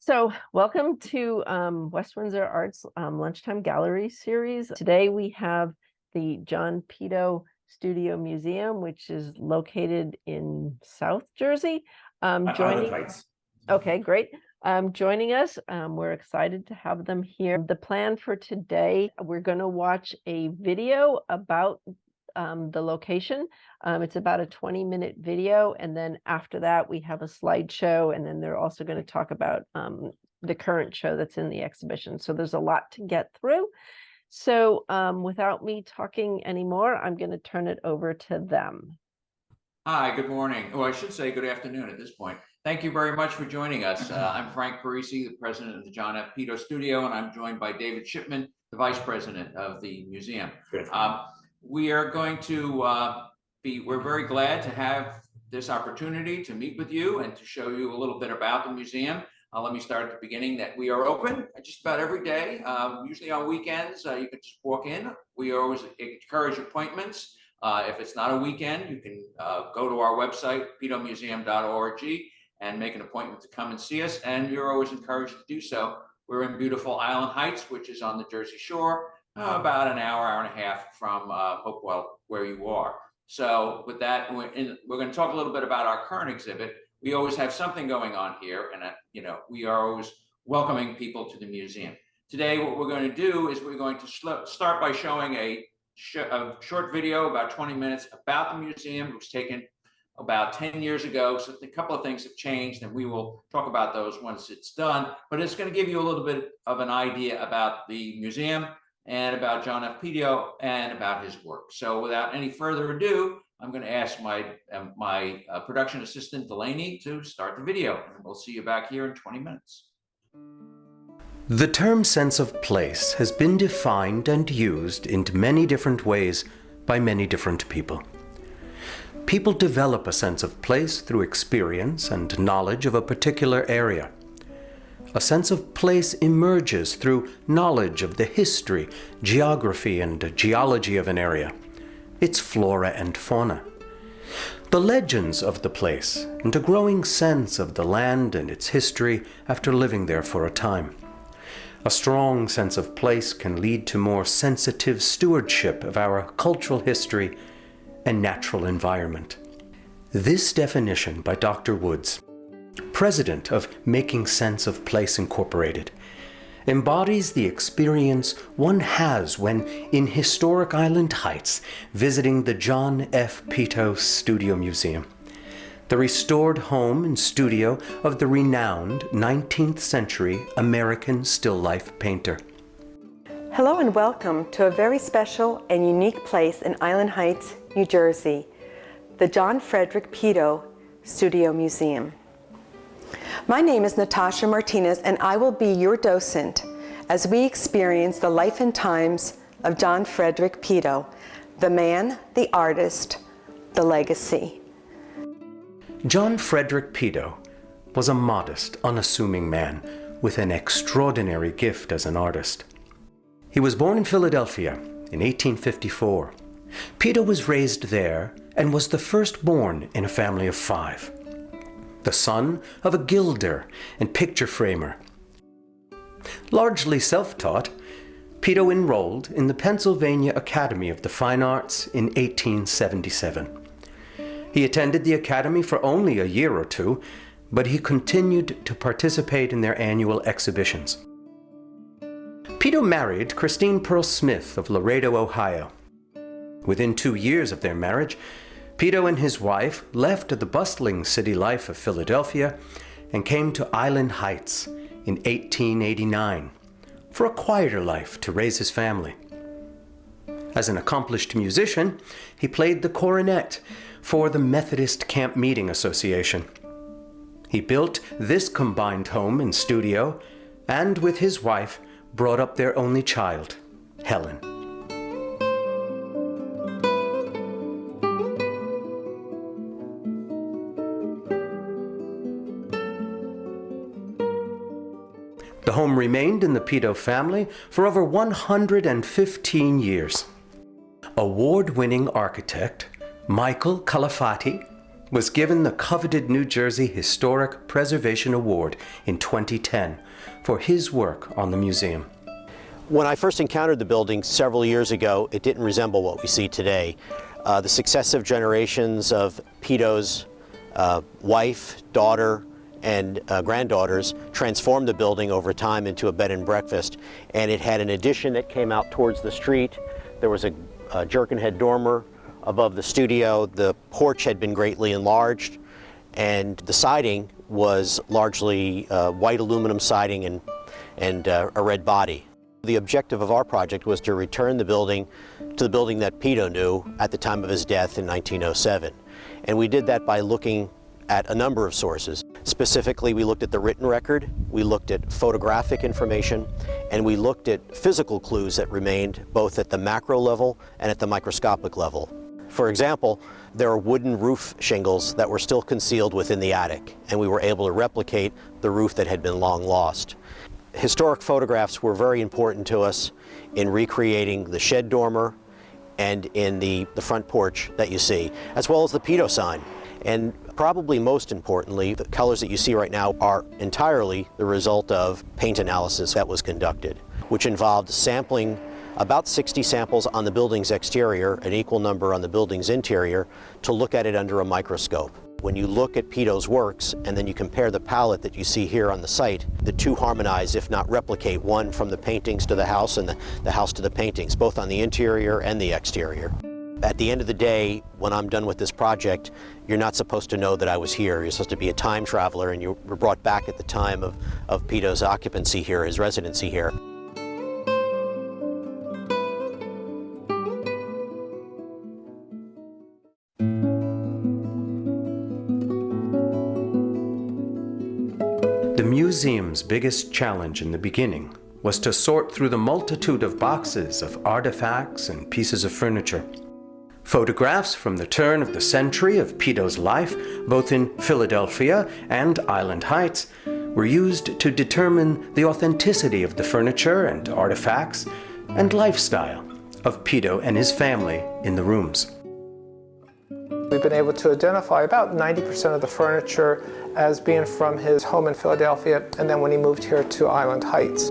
So welcome to West Windsor Arts Lunchtime Gallery Series. Today we have the John Peto Studio Museum, which is located in South Jersey. Island Heights. Okay, great. Joining us, we're excited to have them here. The plan for today, we're going to watch a video about the location. It's about a 20-minute video, and then after that we have a slideshow, and then they're also going to talk about the current show that's in the exhibition. So there's a lot to get through. So without me talking anymore, I'm going to turn it over to them. Hi, good morning. Well, I should say good afternoon at this point. Thank you very much for joining us. I'm Frank Parisi, the president of the John F. Peto Studio, and I'm joined by David Shipman, the vice president of the museum. We are going to we're very glad to have this opportunity to meet with you and to show you a little bit about the museum. Let me start at the beginning that we are open just about every day, usually on weekends. You can just walk in. We always encourage appointments. If it's not a weekend, you can go to our website, petomuseum.org, and make an appointment to come and see us. And you're always encouraged to do so. We're in beautiful Island Heights, which is on the Jersey Shore, about an hour and a half from Hopewell, where you are. So with that, we're going to talk a little bit about our current exhibit. We always have something going on here, and we are always welcoming people to the museum. Today, what we're going to do is we're going to start by showing a short video, about 20 minutes, about the museum. It was taken about 10 years ago, so a couple of things have changed, and we will talk about those once it's done. But it's going to give you a little bit of an idea about the museum and about John F. Peto and about his work. So without any further ado, I'm going to ask my production assistant, Delaney, to start the video. And we'll see you back here in 20 minutes. The term sense of place has been defined and used in many different ways by many different people. People develop a sense of place through experience and knowledge of a particular area. A sense of place emerges through knowledge of the history, geography, and geology of an area, its flora and fauna, the legends of the place, and a growing sense of the land and its history after living there for a time. A strong sense of place can lead to more sensitive stewardship of our cultural history and natural environment. This definition by Dr. Woods, president of Making Sense of Place Incorporated, embodies the experience one has when in historic Island Heights visiting the John F. Peto Studio Museum, the restored home and studio of the renowned 19th century American still life painter. Hello and welcome to a very special and unique place in Island Heights, New Jersey, the John Frederick Peto Studio Museum. My name is Natasha Martinez, and I will be your docent as we experience the life and times of John Frederick Peto, the man, the artist, the legacy. John Frederick Peto was a modest, unassuming man with an extraordinary gift as an artist. He was born in Philadelphia in 1854. Peto was raised there and was the firstborn in a family of 5. The son of a gilder and picture framer. Largely self-taught, Peto enrolled in the Pennsylvania Academy of the Fine Arts in 1877. He attended the academy for only a year or two, but he continued to participate in their annual exhibitions. Peto married Christine Pearl Smith of Laredo, Ohio. Within 2 years of their marriage, Peto and his wife left the bustling city life of Philadelphia and came to Island Heights in 1889 for a quieter life to raise his family. As an accomplished musician, he played the cornet for the Methodist Camp Meeting Association. He built this combined home and studio, and with his wife, brought up their only child, Helen. The home remained in the Peto family for over 115 years. Award-winning architect Michael Calafati was given the coveted New Jersey Historic Preservation Award in 2010 for his work on the museum. When I first encountered the building several years ago, it didn't resemble what we see today. The successive generations of Peto's wife, daughter, and granddaughters transformed the building over time into a bed and breakfast. And it had an addition that came out towards the street. There was a jerkin-head dormer above the studio. The porch had been greatly enlarged, and the siding was largely white aluminum siding and a red body. The objective of our project was to return the building to the building that Peto knew at the time of his death in 1907. And we did that by looking at a number of sources. Specifically, we looked at the written record, we looked at photographic information, and we looked at physical clues that remained both at the macro level and at the microscopic level. For example, there are wooden roof shingles that were still concealed within the attic, and we were able to replicate the roof that had been long lost. Historic photographs were very important to us in recreating the shed dormer and in the front porch that you see, as well as the Peto sign. And probably most importantly, the colors that you see right now are entirely the result of paint analysis that was conducted, which involved sampling about 60 samples on the building's exterior, an equal number on the building's interior, to look at it under a microscope. When you look at Peto's works and then you compare the palette that you see here on the site, the two harmonize, if not replicate, one from the paintings to the house and the house to the paintings, both on the interior and the exterior. At the end of the day, when I'm done with this project, you're not supposed to know that I was here. You're supposed to be a time traveler, and you were brought back at the time of Peto's occupancy here, his residency here. The museum's biggest challenge in the beginning was to sort through the multitude of boxes of artifacts and pieces of furniture. Photographs from the turn of the century of Peto's life, both in Philadelphia and Island Heights, were used to determine the authenticity of the furniture and artifacts and lifestyle of Peto and his family in the rooms. We've been able to identify about 90% of the furniture as being from his home in Philadelphia, and then when he moved here to Island Heights.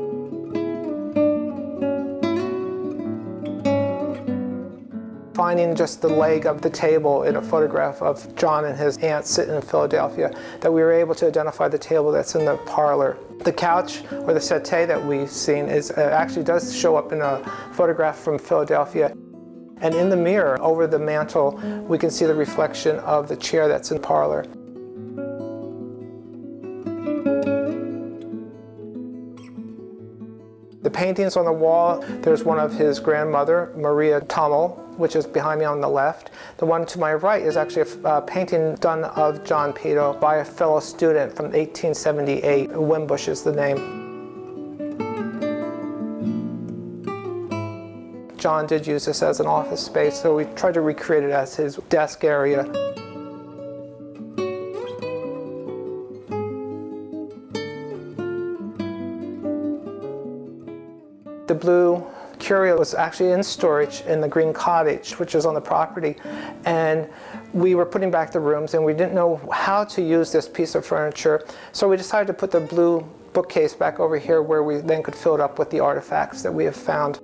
Finding just the leg of the table in a photograph of John and his aunt sitting in Philadelphia, that we were able to identify the table that's in the parlor. The couch or the settee that we've seen actually does show up in a photograph from Philadelphia. And in the mirror over the mantel, we can see the reflection of the chair that's in the parlor. The paintings on the wall, there's one of his grandmother, Maria Tummel, which is behind me on the left. The one to my right is actually a painting done of John Peto by a fellow student from 1878. Wimbush is the name. John did use this as an office space, so we tried to recreate it as his desk area. The blue curio was actually in storage in the green cottage, which is on the property, and we were putting back the rooms and we didn't know how to use this piece of furniture, so we decided to put the blue bookcase back over here where we then could fill it up with the artifacts that we have found.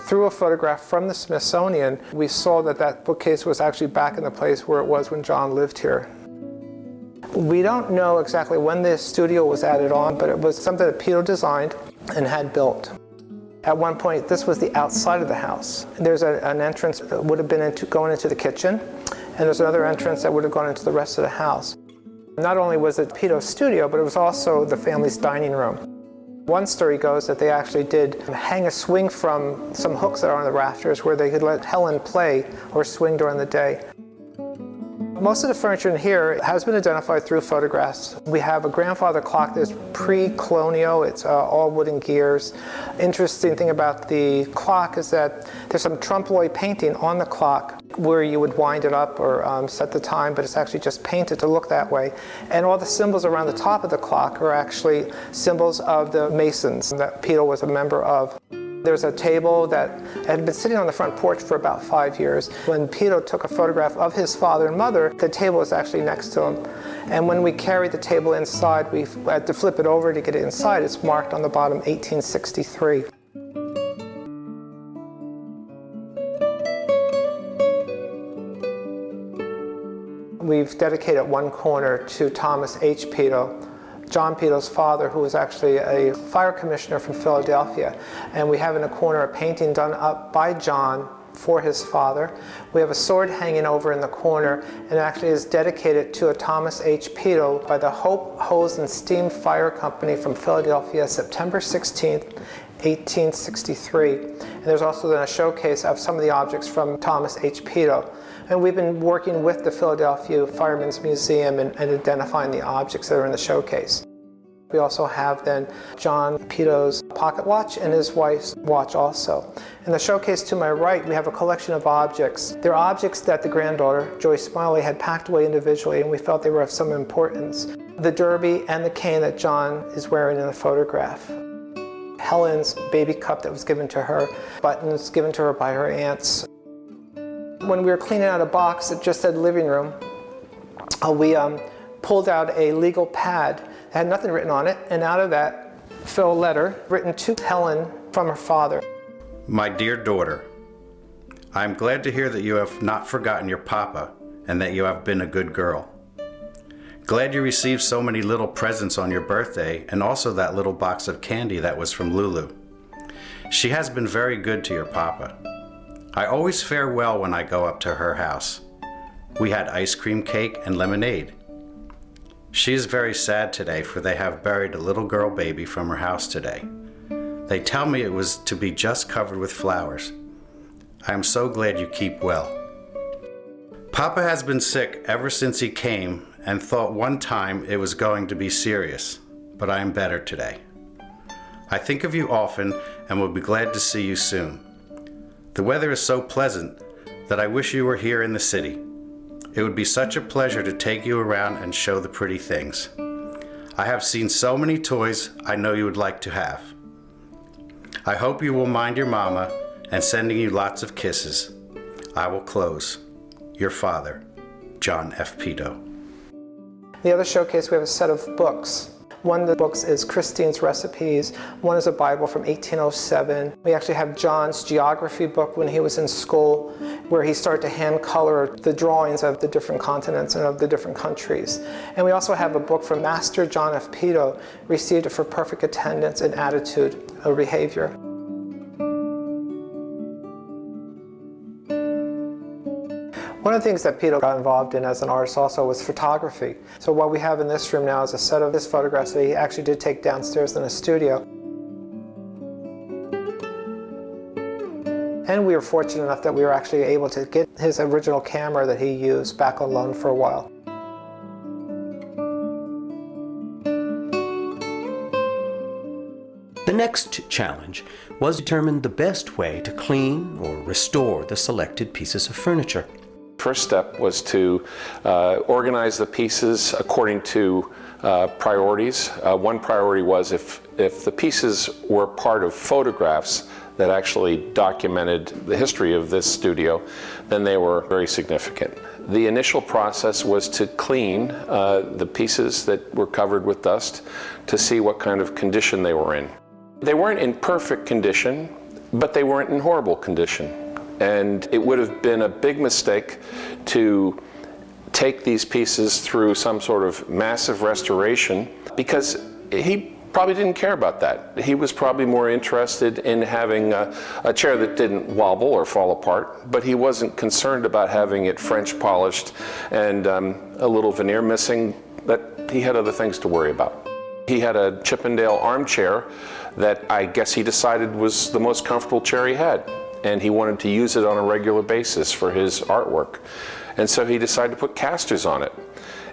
Through a photograph from the Smithsonian, we saw that that bookcase was actually back in the place where it was when John lived here. We don't know exactly when this studio was added on, but it was something that Peto designed and had built. At one point, this was the outside of the house. There's an entrance that would have been going into the kitchen, and there's another entrance that would have gone into the rest of the house. Not only was it Peto's studio, but it was also the family's dining room. One story goes that they actually did hang a swing from some hooks that are on the rafters where they could let Helen play or swing during the day. Most of the furniture in here has been identified through photographs. We have a grandfather clock that's pre-colonial. It's all wooden gears. Interesting thing about the clock is that there's some Trompe painting on the clock where you would wind it up or set the time, but it's actually just painted to look that way. And all the symbols around the top of the clock are actually symbols of the Masons that Peto was a member of. There's a table that had been sitting on the front porch for about 5 years. When Peto took a photograph of his father and mother, the table was actually next to him. And when we carried the table inside, we had to flip it over to get it inside. It's marked on the bottom 1863. We've dedicated one corner to Thomas H. Peto, John Peto's father, who was actually a fire commissioner from Philadelphia. And we have in a corner a painting done up by John for his father. We have a sword hanging over in the corner, and it actually is dedicated to a Thomas H. Peto by the Hope Hose and Steam Fire Company from Philadelphia, September 16th, 1863. And there's also then a showcase of some of the objects from Thomas H. Peto. And we've been working with the Philadelphia Firemen's Museum and identifying the objects that are in the showcase. We also have then John Peto's pocket watch and his wife's watch also. In the showcase to my right, we have a collection of objects. They're objects that the granddaughter, Joyce Smiley, had packed away individually, and we felt they were of some importance. The derby and the cane that John is wearing in the photograph. Helen's baby cup that was given to her, buttons given to her by her aunts. When we were cleaning out a box that just said living room, we pulled out a legal pad that had nothing written on it, and out of that fell a letter written to Helen from her father. My dear daughter, I am glad to hear that you have not forgotten your papa and that you have been a good girl. Glad you received so many little presents on your birthday, and also that little box of candy that was from Lulu. She has been very good to your papa. I always fare well when I go up to her house. We had ice cream cake and lemonade. She is very sad today, for they have buried a little girl baby from her house today. They tell me it was to be just covered with flowers. I am so glad you keep well. Papa has been sick ever since he came and thought one time it was going to be serious, but I am better today. I think of you often and will be glad to see you soon. The weather is so pleasant that I wish you were here in the city. It would be such a pleasure to take you around and show the pretty things. I have seen so many toys I know you would like to have. I hope you will mind your mama and sending you lots of kisses. I will close. Your father, John F. Peto. The other showcase, we have a set of books. One of the books is Christine's Recipes. One is a Bible from 1807. We actually have John's geography book when he was in school, where he started to hand color the drawings of the different continents and of the different countries. And we also have a book from Master John F. Peto, received it for perfect attendance and attitude or behavior. One of the things that Peto got involved in as an artist also was photography. So what we have in this room now is a set of his photographs that he actually did take downstairs in a studio. And we were fortunate enough that we were actually able to get his original camera that he used back on loan for a while. The next challenge was to determine the best way to clean or restore the selected pieces of furniture. First step was to organize the pieces according to priorities. One priority was if the pieces were part of photographs that actually documented the history of this studio, then they were very significant. The initial process was to clean the pieces that were covered with dust to see what kind of condition they were in. They weren't in perfect condition, but they weren't in horrible condition. And it would have been a big mistake to take these pieces through some sort of massive restoration, because he probably didn't care about that. He was probably more interested in having a chair that didn't wobble or fall apart, but he wasn't concerned about having it French polished and a little veneer missing. That he had other things to worry about. He had a Chippendale armchair that I guess he decided was the most comfortable chair he had, and he wanted to use it on a regular basis for his artwork. And so he decided to put casters on it.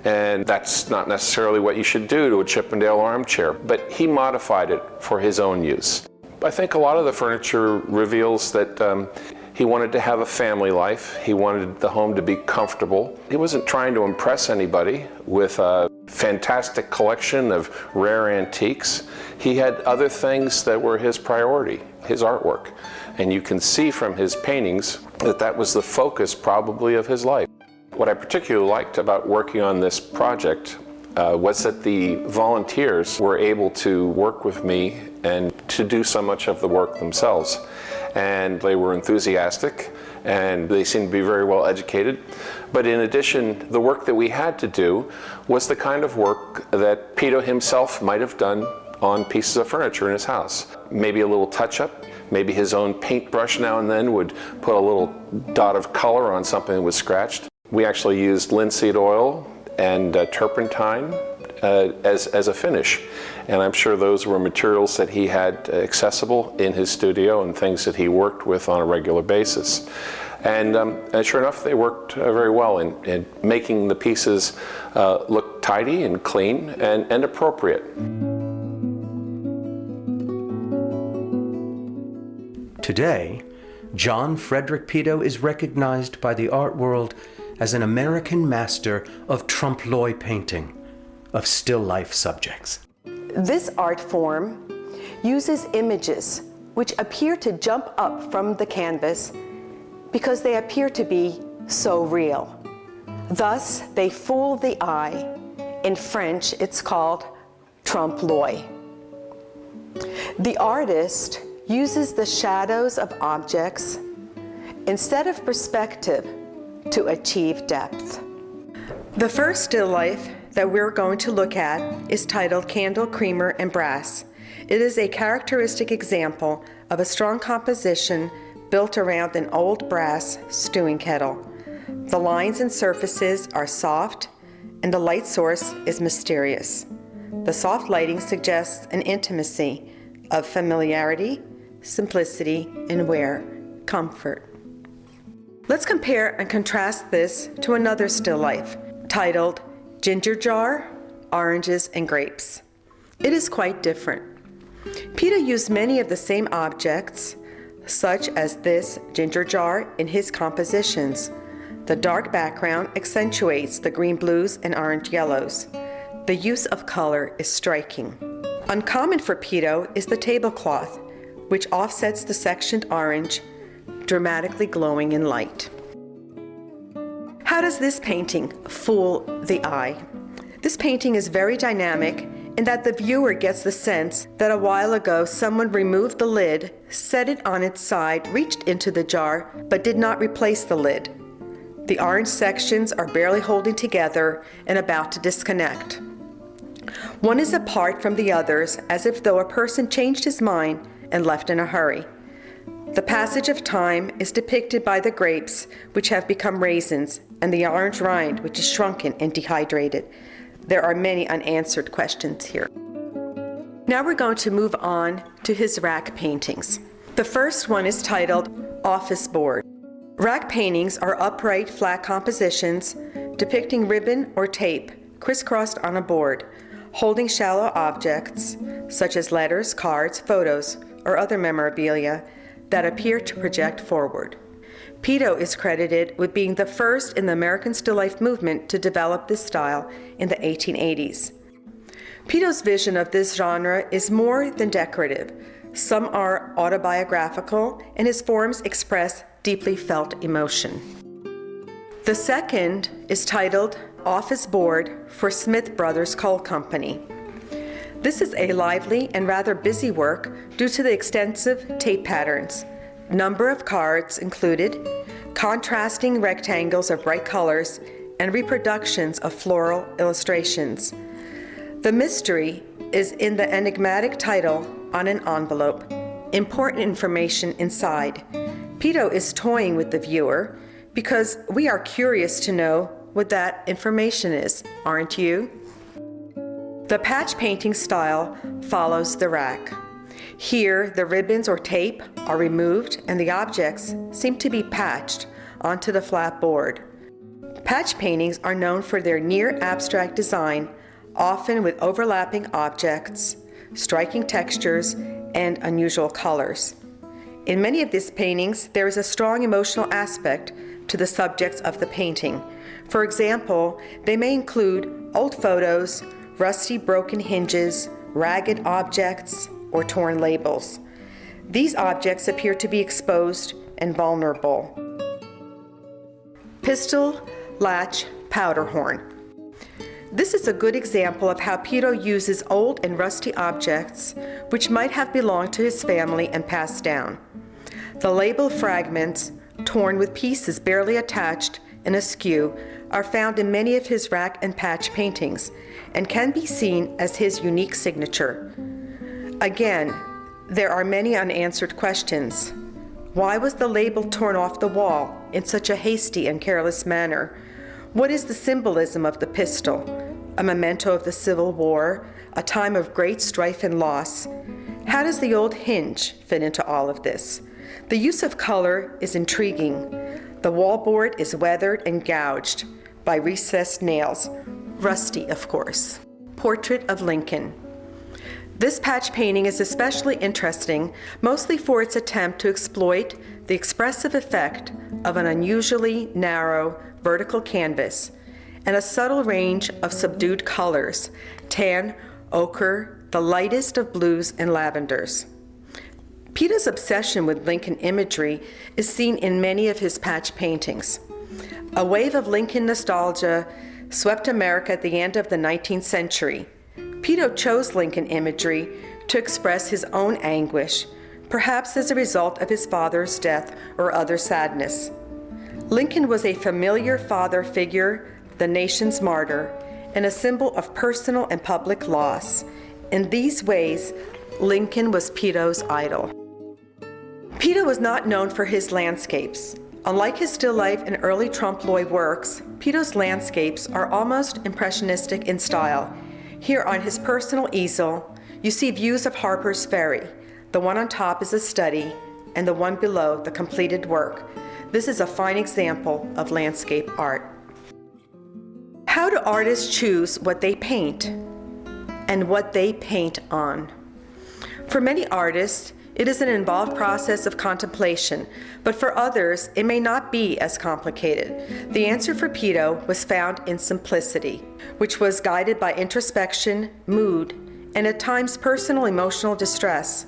And that's not necessarily what you should do to a Chippendale armchair, but he modified it for his own use. I think a lot of the furniture reveals that He wanted to have a family life. He wanted the home to be comfortable. He wasn't trying to impress anybody with a fantastic collection of rare antiques. He had other things that were his priority, his artwork. And you can see from his paintings that that was the focus probably of his life. What I particularly liked about working on this project was that the volunteers were able to work with me and to do so much of the work themselves. And they were enthusiastic, and they seemed to be very well educated. But in addition, the work that we had to do was the kind of work that Peto himself might have done on pieces of furniture in his house. Maybe a little touch-up, maybe his own paintbrush now and then would put a little dot of color on something that was scratched. We actually used linseed oil and turpentine as a finish. And I'm sure those were materials that he had accessible in his studio and things that he worked with on a regular basis. And sure enough, they worked very well in making the pieces look tidy and clean and appropriate. Today, John Frederick Peto is recognized by the art world as an American master of trompe-l'oeil painting, of still life subjects. This art form uses images which appear to jump up from the canvas because they appear to be so real. Thus, they fool the eye. In French, it's called trompe-l'oeil. The artist uses the shadows of objects instead of perspective to achieve depth. The first still life that we're going to look at is titled Candle, Creamer, and Brass. It is a characteristic example of a strong composition built around an old brass stewing kettle. The lines and surfaces are soft, and the light source is mysterious. The soft lighting suggests an intimacy of familiarity, simplicity, and wear, comfort. Let's compare and contrast this to another still life titled Ginger Jar, Oranges, and Grapes. It is quite different. Peto used many of the same objects, such as this ginger jar, in his compositions. The dark background accentuates the green blues and orange yellows. The use of color is striking. Uncommon for Peto is the tablecloth, which offsets the sectioned orange, dramatically glowing in light. How does this painting fool the eye? This painting is very dynamic in that the viewer gets the sense that a while ago someone removed the lid, set it on its side, reached into the jar, but did not replace the lid. The orange sections are barely holding together and about to disconnect. One is apart from the others, as if though a person changed his mind and left in a hurry. The passage of time is depicted by the grapes, which have become raisins, and the orange rind, which is shrunken and dehydrated. There are many unanswered questions here. Now we're going to move on to his rack paintings. The first one is titled Office Board. Rack paintings are upright, flat compositions depicting ribbon or tape crisscrossed on a board, holding shallow objects such as letters, cards, photos, or other memorabilia that appear to project forward. Peto is credited with being the first in the American still life movement to develop this style in the 1880s. Peto's vision of this genre is more than decorative. Some are autobiographical, and his forms express deeply felt emotion. The second is titled Office Board for Smith Brothers Coal Company. This is a lively and rather busy work due to the extensive tape patterns. Number of cards included, contrasting rectangles of bright colors, and reproductions of floral illustrations. The mystery is in the enigmatic title on an envelope, important information inside. Peto is toying with the viewer because we are curious to know what that information is, aren't you? The patch painting style follows the rack. Here, the ribbons or tape are removed and the objects seem to be patched onto the flat board. Patch paintings are known for their near abstract design, often with overlapping objects, striking textures, and unusual colors. In many of these paintings, there is a strong emotional aspect to the subjects of the painting. For example, they may include old photos, rusty broken hinges, ragged objects, or torn labels. These objects appear to be exposed and vulnerable. Pistol, latch, powder horn. This is a good example of how Peto uses old and rusty objects which might have belonged to his family and passed down. The label fragments, torn with pieces barely attached and askew, are found in many of his rack and patch paintings and can be seen as his unique signature. Again, there are many unanswered questions. Why was the label torn off the wall in such a hasty and careless manner? What is the symbolism of the pistol? A memento of the Civil War, a time of great strife and loss. How does the old hinge fit into all of this? The use of color is intriguing. The wallboard is weathered and gouged by recessed nails. Rusty, of course. Portrait of Lincoln. This patch painting is especially interesting, mostly for its attempt to exploit the expressive effect of an unusually narrow vertical canvas and a subtle range of subdued colors, tan, ochre, the lightest of blues and lavenders. Peto's obsession with Lincoln imagery is seen in many of his patch paintings. A wave of Lincoln nostalgia swept America at the end of the 19th century. Peto chose Lincoln imagery to express his own anguish, perhaps as a result of his father's death or other sadness. Lincoln was a familiar father figure, the nation's martyr, and a symbol of personal and public loss. In these ways, Lincoln was Peto's idol. Peto was not known for his landscapes. Unlike his still life and early trompe l'oeil works, Peto's landscapes are almost impressionistic in style. Here on his personal easel, you see views of Harper's Ferry. The one on top is a study, and the one below the completed work. This is a fine example of landscape art. How do artists choose what they paint and what they paint on? For many artists, it is an involved process of contemplation, but for others, it may not be as complicated. The answer for Peto was found in simplicity, which was guided by introspection, mood, and at times personal emotional distress.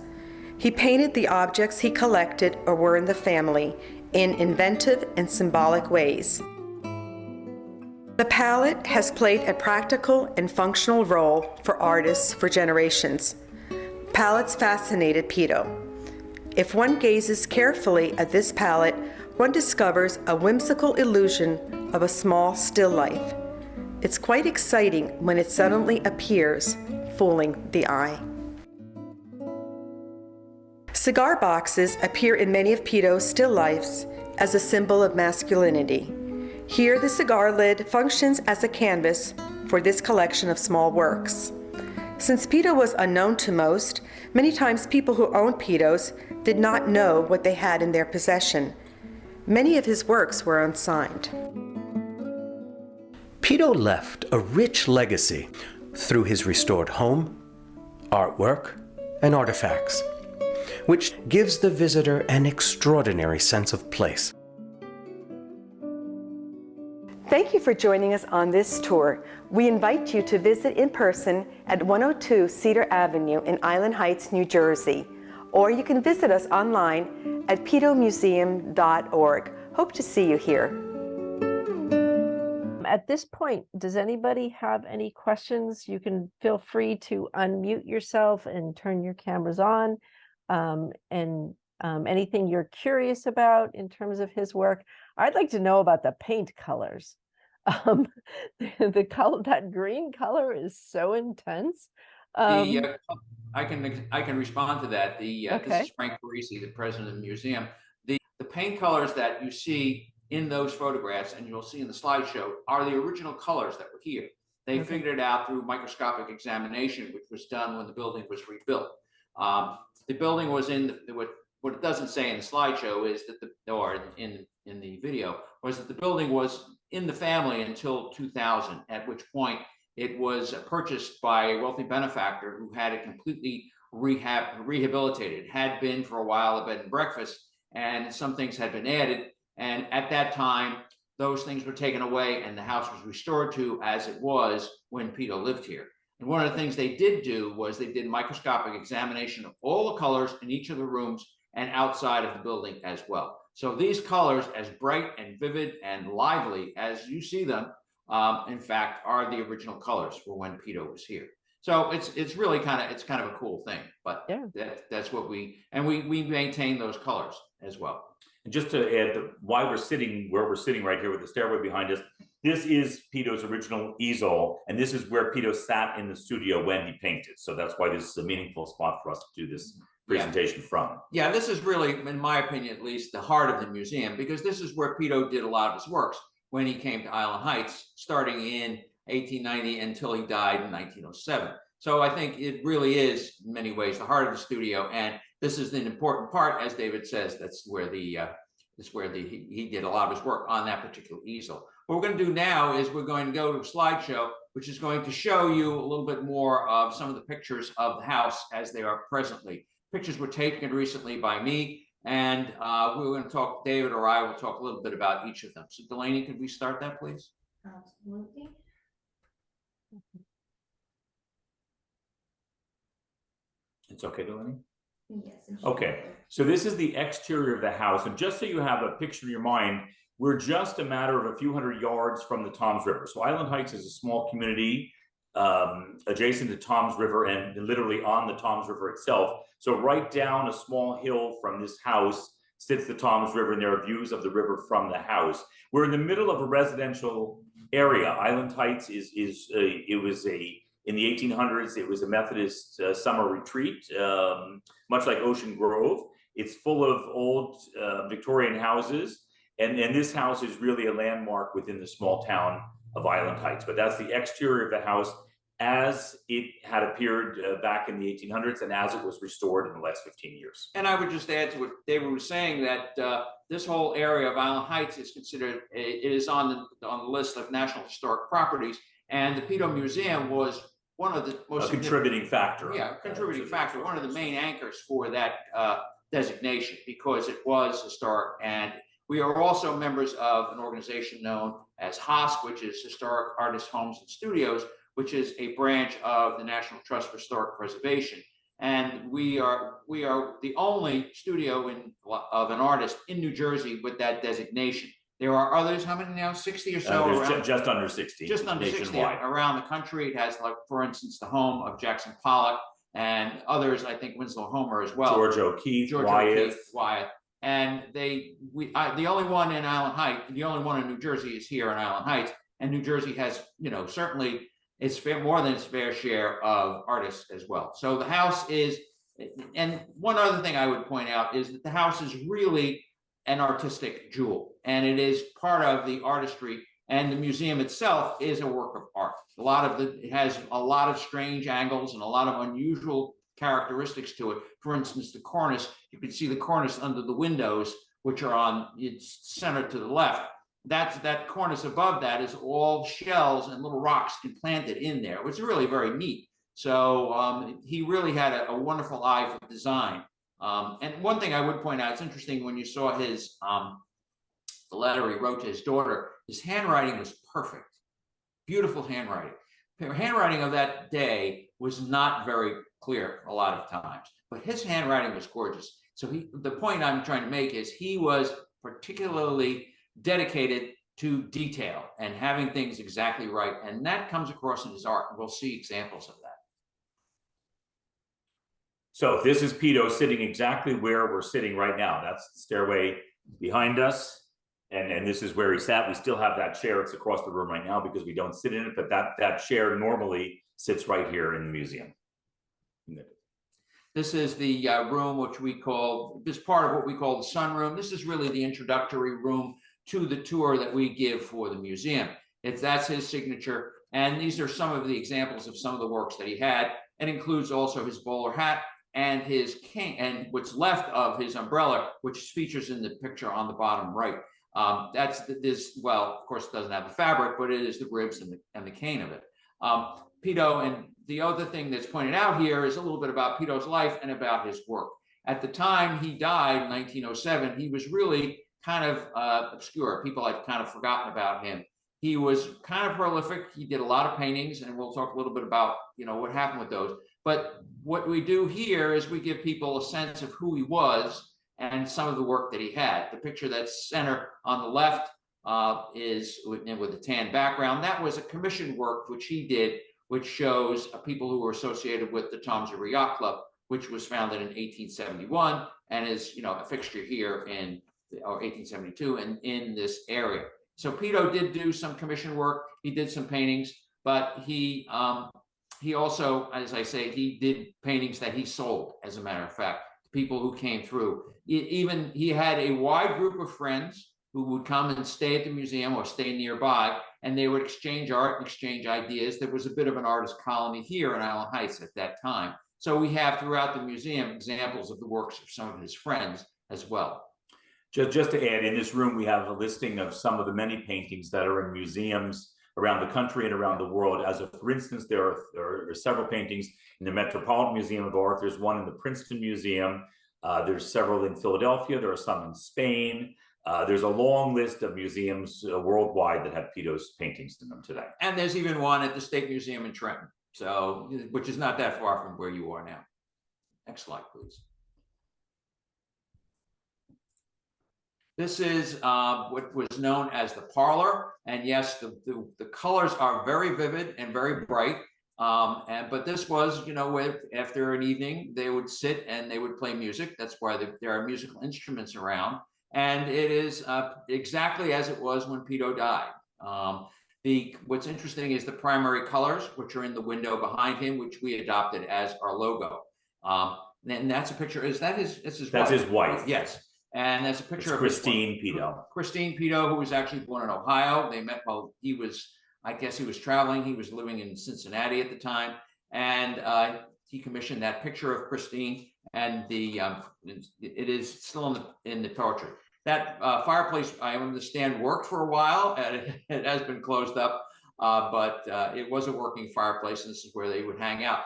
He painted the objects he collected or were in the family in inventive and symbolic ways. The palette has played a practical and functional role for artists for generations. Palettes fascinated Peto. If one gazes carefully at this palette, one discovers a whimsical illusion of a small still life. It's quite exciting when it suddenly appears, fooling the eye. Cigar boxes appear in many of Peto's still lifes as a symbol of masculinity. Here, the cigar lid functions as a canvas for this collection of small works. Since Peto was unknown to most, many times people who owned Petos did not know what they had in their possession. Many of his works were unsigned. Peto left a rich legacy through his restored home, artwork, and artifacts, which gives the visitor an extraordinary sense of place. Thank you for joining us on this tour. We invite you to visit in person at 102 Cedar Avenue in Island Heights, New Jersey, or you can visit us online at petomuseum.org. Hope to see you here. At this point, does anybody have any questions? You can feel free to unmute yourself and turn your cameras on. Anything you're curious about in terms of his work. I'd like to know about the paint colors. The color, that green color is so intense. I can respond to that. This Okay. is Frank Parisi, the president of the museum. The paint colors that you see in those photographs, and you'll see in the slideshow, are the original colors that were here. They figured it out through microscopic examination, which was done when the building was rebuilt. The building was what it doesn't say in the slideshow is that in the video was that the building was in the family until 2000, at which point it was purchased by a wealthy benefactor who had it completely rehabilitated. It had been for a while a bed and breakfast, and some things had been added. And at that time, those things were taken away and the house was restored to as it was when Peto lived here. And one of the things they did do was they did microscopic examination of all the colors in each of the rooms and outside of the building as well. So these colors, as bright and vivid and lively as you see them, in fact, are the original colors for when Peto was here. So it's really kind of a cool thing, but yeah, that's what we maintain those colors as well. And just to add, why we're sitting where we're sitting right here with the stairway behind us, this is Peto's original easel, and this is where Peto sat in the studio when he painted. So that's why this is a meaningful spot for us to do this presentation from. Yeah, this is really, in my opinion at least, the heart of the museum, because this is where Peto did a lot of his works when he came to Island Heights, starting in 1890 until he died in 1907. So I think it really is, in many ways, the heart of the studio, and this is an important part, as David says. That's where he did a lot of his work on that particular easel. What we're going to do now is we're going to go to a slideshow, which is going to show you a little bit more of some of the pictures of the house as they are presently. Pictures were taken recently by me, and we're going to talk, David or I will talk a little bit about each of them. So Delaney, could we start that, please? Absolutely. It's okay, Delaney? Yes. Okay, so this is the exterior of the house. And just so you have a picture in your mind, we're just a matter of a few hundred yards from the Toms River. So Island Heights is a small community adjacent to Toms River and literally on the Toms River itself. So right down a small hill from this house sits the Toms River, and there are views of the river from the house. We're in the middle of a residential area. Island Heights in the 1800s, it was a Methodist summer retreat, much like Ocean Grove. It's full of old Victorian houses, and this house is really a landmark within the small town of Island Heights. But that's the exterior of the house as it had appeared back in the 1800s and as it was restored in the last 15 years. And I would just add to what David was saying that this whole area of Island Heights is considered, it is on the list of National Historic Properties, and the Peto Museum was one of the most contributing factor. Yeah, contributing factor, one of the main anchors for that designation, because it was historic. And we are also members of an organization known as HOSC, which is Historic Artists, Homes and Studios, which is a branch of the National Trust for Historic Preservation. And we are the only studio of an artist in New Jersey with that designation. There are others, how many now? 60 or so? There's just under 60. Just under 60 around the country. It has, like, for instance, the home of Jackson Pollock and others, I think Winslow Homer as well. George O'Keeffe, Wyeth. And the only one in Island Heights, the only one in New Jersey is here in Island Heights. And New Jersey has, certainly it's more than its fair share of artists as well. So the house is, and one other thing I would point out is that the house is really an artistic jewel, and it is part of the artistry, and the museum itself is a work of art. It has a lot of strange angles and a lot of unusual characteristics to it. For instance, the cornice, you can see the cornice under the windows, which are it's centered to the left. That cornice above that is all shells and little rocks implanted in there, which is really very neat. So he really had a wonderful eye for design. And one thing I would point out, it's interesting when you saw his the letter he wrote to his daughter, his handwriting was perfect, beautiful handwriting. The handwriting of that day was not very clear a lot of times, but his handwriting was gorgeous. So the point I'm trying to make is he was particularly dedicated to detail and having things exactly right, and that comes across in his art. We'll see examples of that. So this is Peto sitting exactly where we're sitting right now. That's the stairway behind us. And this is where he sat. We still have that chair. It's across the room right now because we don't sit in it, but that chair normally sits right here in the museum. This is the room which we call, this part of what we call the sunroom. This is really the introductory room to the tour that we give for the museum. That's his signature. And these are some of the examples of some of the works that he had. It includes also his bowler hat and his cane, and what's left of his umbrella, which features in the picture on the bottom right. Well, of course, it doesn't have the fabric, but it is the ribs and the cane of it. Peto, and the other thing that's pointed out here is a little bit about Peto's life and about his work. At the time he died in 1907, he was really kind of obscure. People had kind of forgotten about him. He was kind of prolific. He did a lot of paintings, and we'll talk a little bit about, you know, what happened with those. But what we do here is we give people a sense of who he was and some of the work that he had. The picture that's center on the left is with the tan background. That was a commission work which he did, which shows people who were associated with the Tom's River Yacht Club, which was founded in 1871 and is, you know, a fixture here in, or 1872, and in this area. So Peto did do some commission work. He did some paintings, but he also, as I say, he did paintings that he sold, as a matter of fact, to people who came through. Even he had a wide group of friends who would come and stay at the museum or stay nearby, and they would exchange art and exchange ideas. There was a bit of an artist colony here in Island Heights at that time. So we have throughout the museum examples of the works of some of his friends as well. Just to add, in this room, we have a listing of some of the many paintings that are in museums around the country and around the world. As of, for instance, there are several paintings in the Metropolitan Museum of Art. There's one in the Princeton Museum. There's several in Philadelphia. There are some in Spain. There's a long list of museums worldwide that have Peto's paintings in them today. And there's even one at the State Museum in Trenton, so, which is not that far from where you are now. Next slide, please. This is what was known as the parlor. And yes, the colors are very vivid and very bright. But this was, you know, after an evening, they would sit and they would play music. That's why there are musical instruments around. And it is exactly as it was when Peto died. What's interesting is the primary colors, which are in the window behind him, which we adopted as our logo. And that's a picture. Is that his? That's his wife. That's his wife. Yes. And that's a picture of Christine Peto. Christine Peto, who was actually born in Ohio. They met while he was, I guess he was traveling. He was living in Cincinnati at the time. And he commissioned that picture of Christine. And it is still in the portrait. That fireplace, I understand, worked for a while. And it has been closed up. But it was a working fireplace. And this is where they would hang out.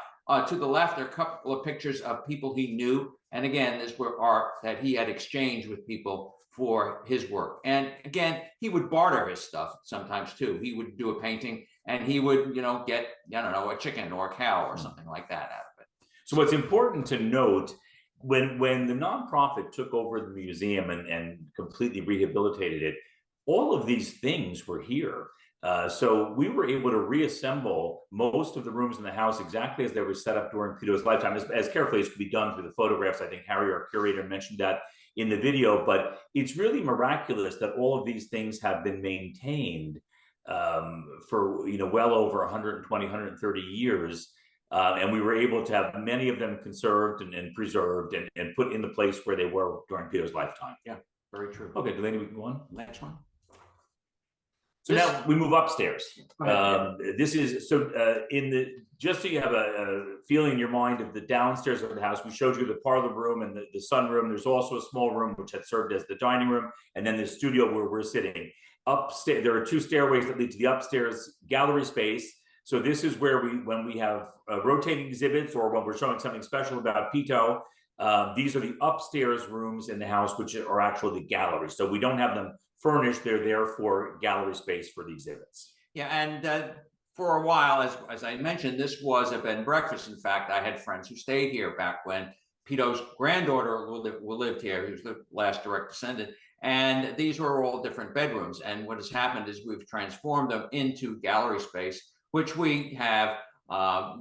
To the left, there are a couple of pictures of people he knew. And again, this were art that he had exchanged with people for his work. And again, he would barter his stuff sometimes too. He would do a painting and he would, you know, get, I don't know, a chicken or a cow or something like that out of it. So what's important to note, when the nonprofit took over the museum and completely rehabilitated it, all of these things were here. So we were able to reassemble most of the rooms in the house exactly as they were set up during Peto's lifetime, as carefully as could be done through the photographs. I think Harry, our curator, mentioned that in the video, but it's really miraculous that all of these things have been maintained for, you know, well over 120, 130 years. And we were able to have many of them conserved and preserved and put in the place where they were during Peto's lifetime. Yeah, very true. Okay, Delaney, we can go on. Next one. So now we move upstairs. This is just so you have a feeling in your mind of the downstairs of the house. We showed you the parlor room and the sunroom. There's also a small room which had served as the dining room, and then the studio where we're sitting. Upstairs, there are two stairways that lead to the upstairs gallery space. So this is where when we have rotating exhibits or when we're showing something special about Peto, these are the upstairs rooms in the house, which are actually the galleries. So we don't have them furnished, they're there for gallery space for the exhibits. Yeah, and for a while, as I mentioned, this was a bed and breakfast. In fact, I had friends who stayed here back when Peto's granddaughter lived here. He was the last direct descendant. And these were all different bedrooms. And what has happened is we've transformed them into gallery space, which we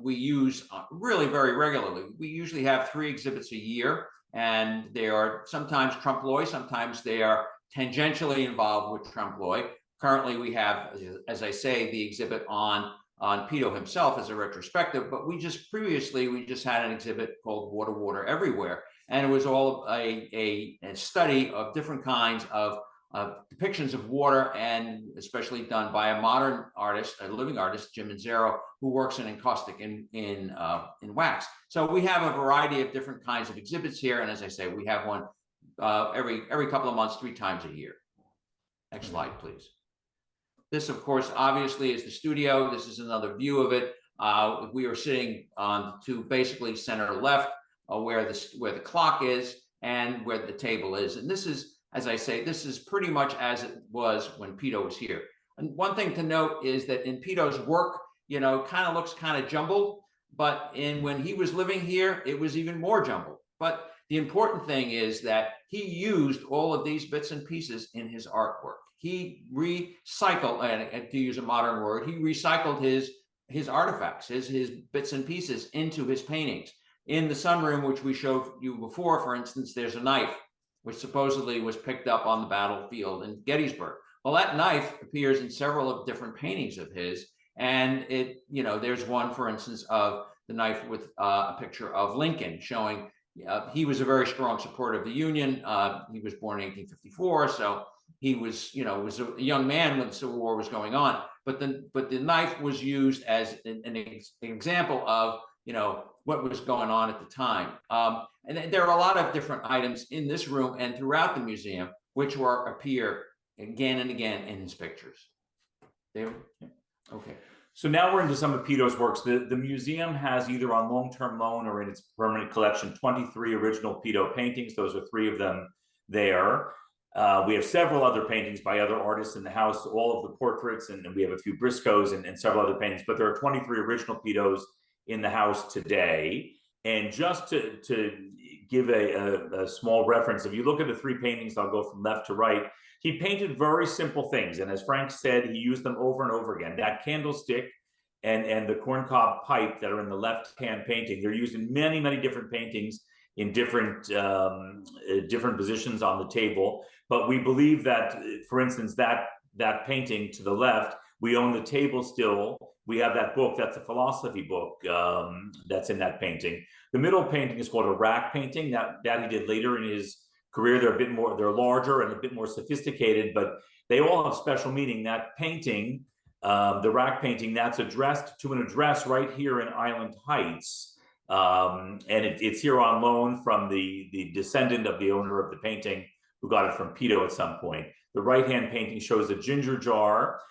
use really very regularly. We usually have 3 exhibits a year, and they are sometimes trompe l'oeil, sometimes they are tangentially involved with trompe l'oeil. Currently, we have, as I say, the exhibit on Peto himself as a retrospective, but we just had an exhibit called Water Everywhere. And it was all a study of different kinds of depictions of water, and especially done by a modern artist, a living artist, Jim Manzaro, who works in encaustic in wax. So we have a variety of different kinds of exhibits here. And as I say, we have one every couple of months, 3 times a year. Next slide, please. This, of course, obviously is the studio. This is another view of it. We are sitting on to basically center left, where the clock is and where the table is. And this is, as I say, this is pretty much as it was when Peto was here. And one thing to note is that in Peto's work, kind of looks kind of jumbled, but when he was living here, it was even more jumbled. But the important thing is that he used all of these bits and pieces in his artwork. He recycled, and to use a modern word, he recycled his artifacts, his bits and pieces into his paintings. In the sunroom, which we showed you before, for instance, there's a knife, which supposedly was picked up on the battlefield in Gettysburg. Well, that knife appears in several of different paintings of his. And there's one, for instance, of the knife with a picture of Lincoln showing he was a very strong supporter of the Union. He was born in 1854, so he was a young man when the Civil War was going on. But the knife was used as an example of what was going on at the time. And there are a lot of different items in this room and throughout the museum which appear again and again in his pictures. David? Okay. So now we're into some of Peto's works. The museum has either on long-term loan or in its permanent collection 23 original Peto paintings. Those are 3 of them there. We have several other paintings by other artists in the house, all of the portraits, and we have a few Briscoes and several other paintings, but there are 23 original Petos in the house today. And just to give a small reference, if you look at the 3 paintings, I'll go from left to right. He painted very simple things, and as Frank said, he used them over and over again. That candlestick and the corncob pipe that are in the left-hand painting, they're used in many, many different paintings in different positions on the table. But we believe that, for instance, that painting to the left, we own the table still. We have that book, that's a philosophy book that's in that painting. The middle painting is called a rack painting that he did later in his career. They're larger and a bit more sophisticated, but they all have special meaning. That painting, the rack painting, that's addressed to an address right here in Island Heights. And it's here on loan from the descendant of the owner of the painting who got it from Peto at some point. The right-hand painting shows a ginger jar,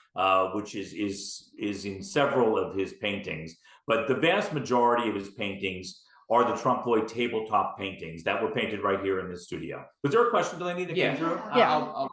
which is in several of his paintings. But the vast majority of his paintings are the Trompe tabletop paintings that were painted right here in the studio. Was there a question, Delaney, that came through? Yeah. I'll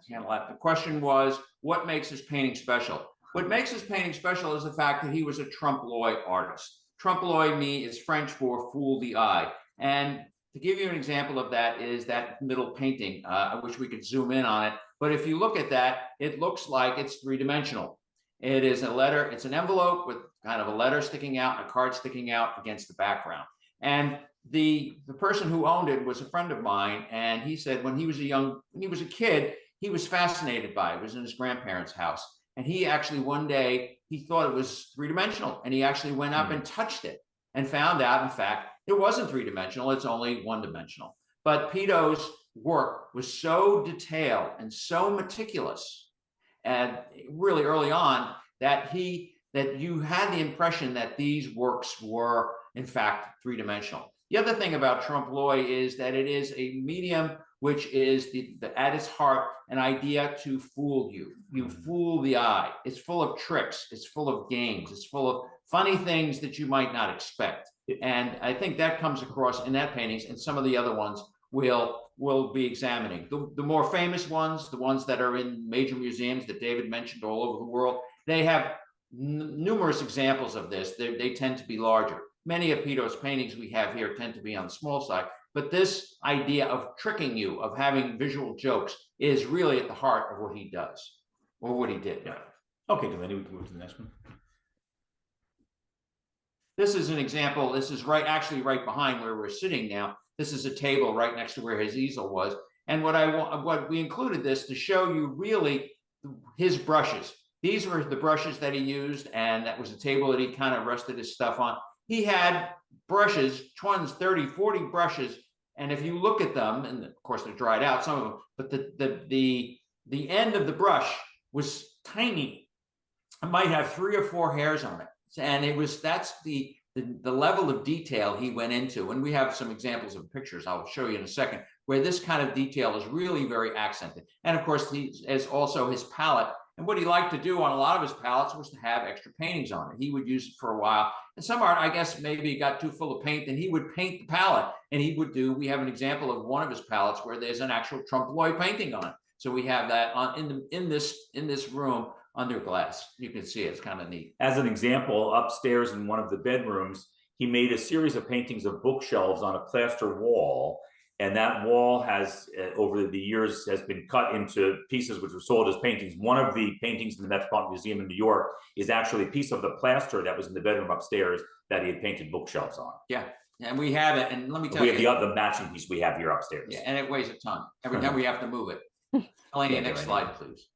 handle that. The question was, what makes his painting special? What makes his painting special is the fact that he was a trompe-l'oeil artist. Trompe-l'oeil is French for fool the eye. And to give you an example of that is that middle painting. I wish we could zoom in on it. But if you look at that, it looks like it's 3-dimensional. It is a letter, it's an envelope with kind of a letter sticking out, a card sticking out against the background. And the person who owned it was a friend of mine, and he said when he was a kid, he was fascinated by it. It was in his grandparents' house. And he actually one day, he thought it was 3-dimensional, and he actually went up and touched it and found out, in fact, it wasn't 3-dimensional, it's only 1-dimensional. But Peto's work was so detailed and so meticulous, and really early on, that you had the impression that these works were, in fact, 3-dimensional. The other thing about trompe-l'oeil is that it is a medium which is at its heart an idea to fool you. You fool the eye. It's full of tricks. It's full of games. It's full of funny things that you might not expect. And I think that comes across in that paintings, and some of the other ones we'll be examining. The more famous ones, the ones that are in major museums that David mentioned all over the world, they have numerous examples of this. They tend to be larger. Many of Peto's paintings we have here tend to be on the small side, but this idea of tricking you, of having visual jokes, is really at the heart of what he does, or what he did. Yeah. Okay, Delaney, we can move to the next one. This is an example. This is actually right behind where we're sitting now. This is a table right next to where his easel was. And what we included this to show you really his brushes. These were the brushes that he used, and that was a table that he kind of rested his stuff on. He had brushes, 20, 30, 40 brushes, and if you look at them, and of course they're dried out, some of them, but the end of the brush was tiny. It might have 3 or 4 hairs on it, and that's the level of detail he went into. And we have some examples of pictures I'll show you in a second, where this kind of detail is really very accented. And of course, as also his palette. And what he liked to do on a lot of his palettes was to have extra paintings on it. He would use it for a while. And some art, I guess maybe got too full of paint, and he would paint the palette. And he would do, we have an example of one of his palettes where there's an actual Trompe painting on it. So we have that on in this room under glass. You can see it's kind of neat. As an example, upstairs in one of the bedrooms, he made a series of paintings of bookshelves on a plaster wall. And that wall has, over the years, has been cut into pieces which were sold as paintings. One of the paintings in the Metropolitan Museum in New York is actually a piece of the plaster that was in the bedroom upstairs that he had painted bookshelves on. Yeah, and we have it. And let me tell you, we have the matching piece we have here upstairs. Yeah, and it weighs a ton. Every time we have to move it. Elena, next slide, please.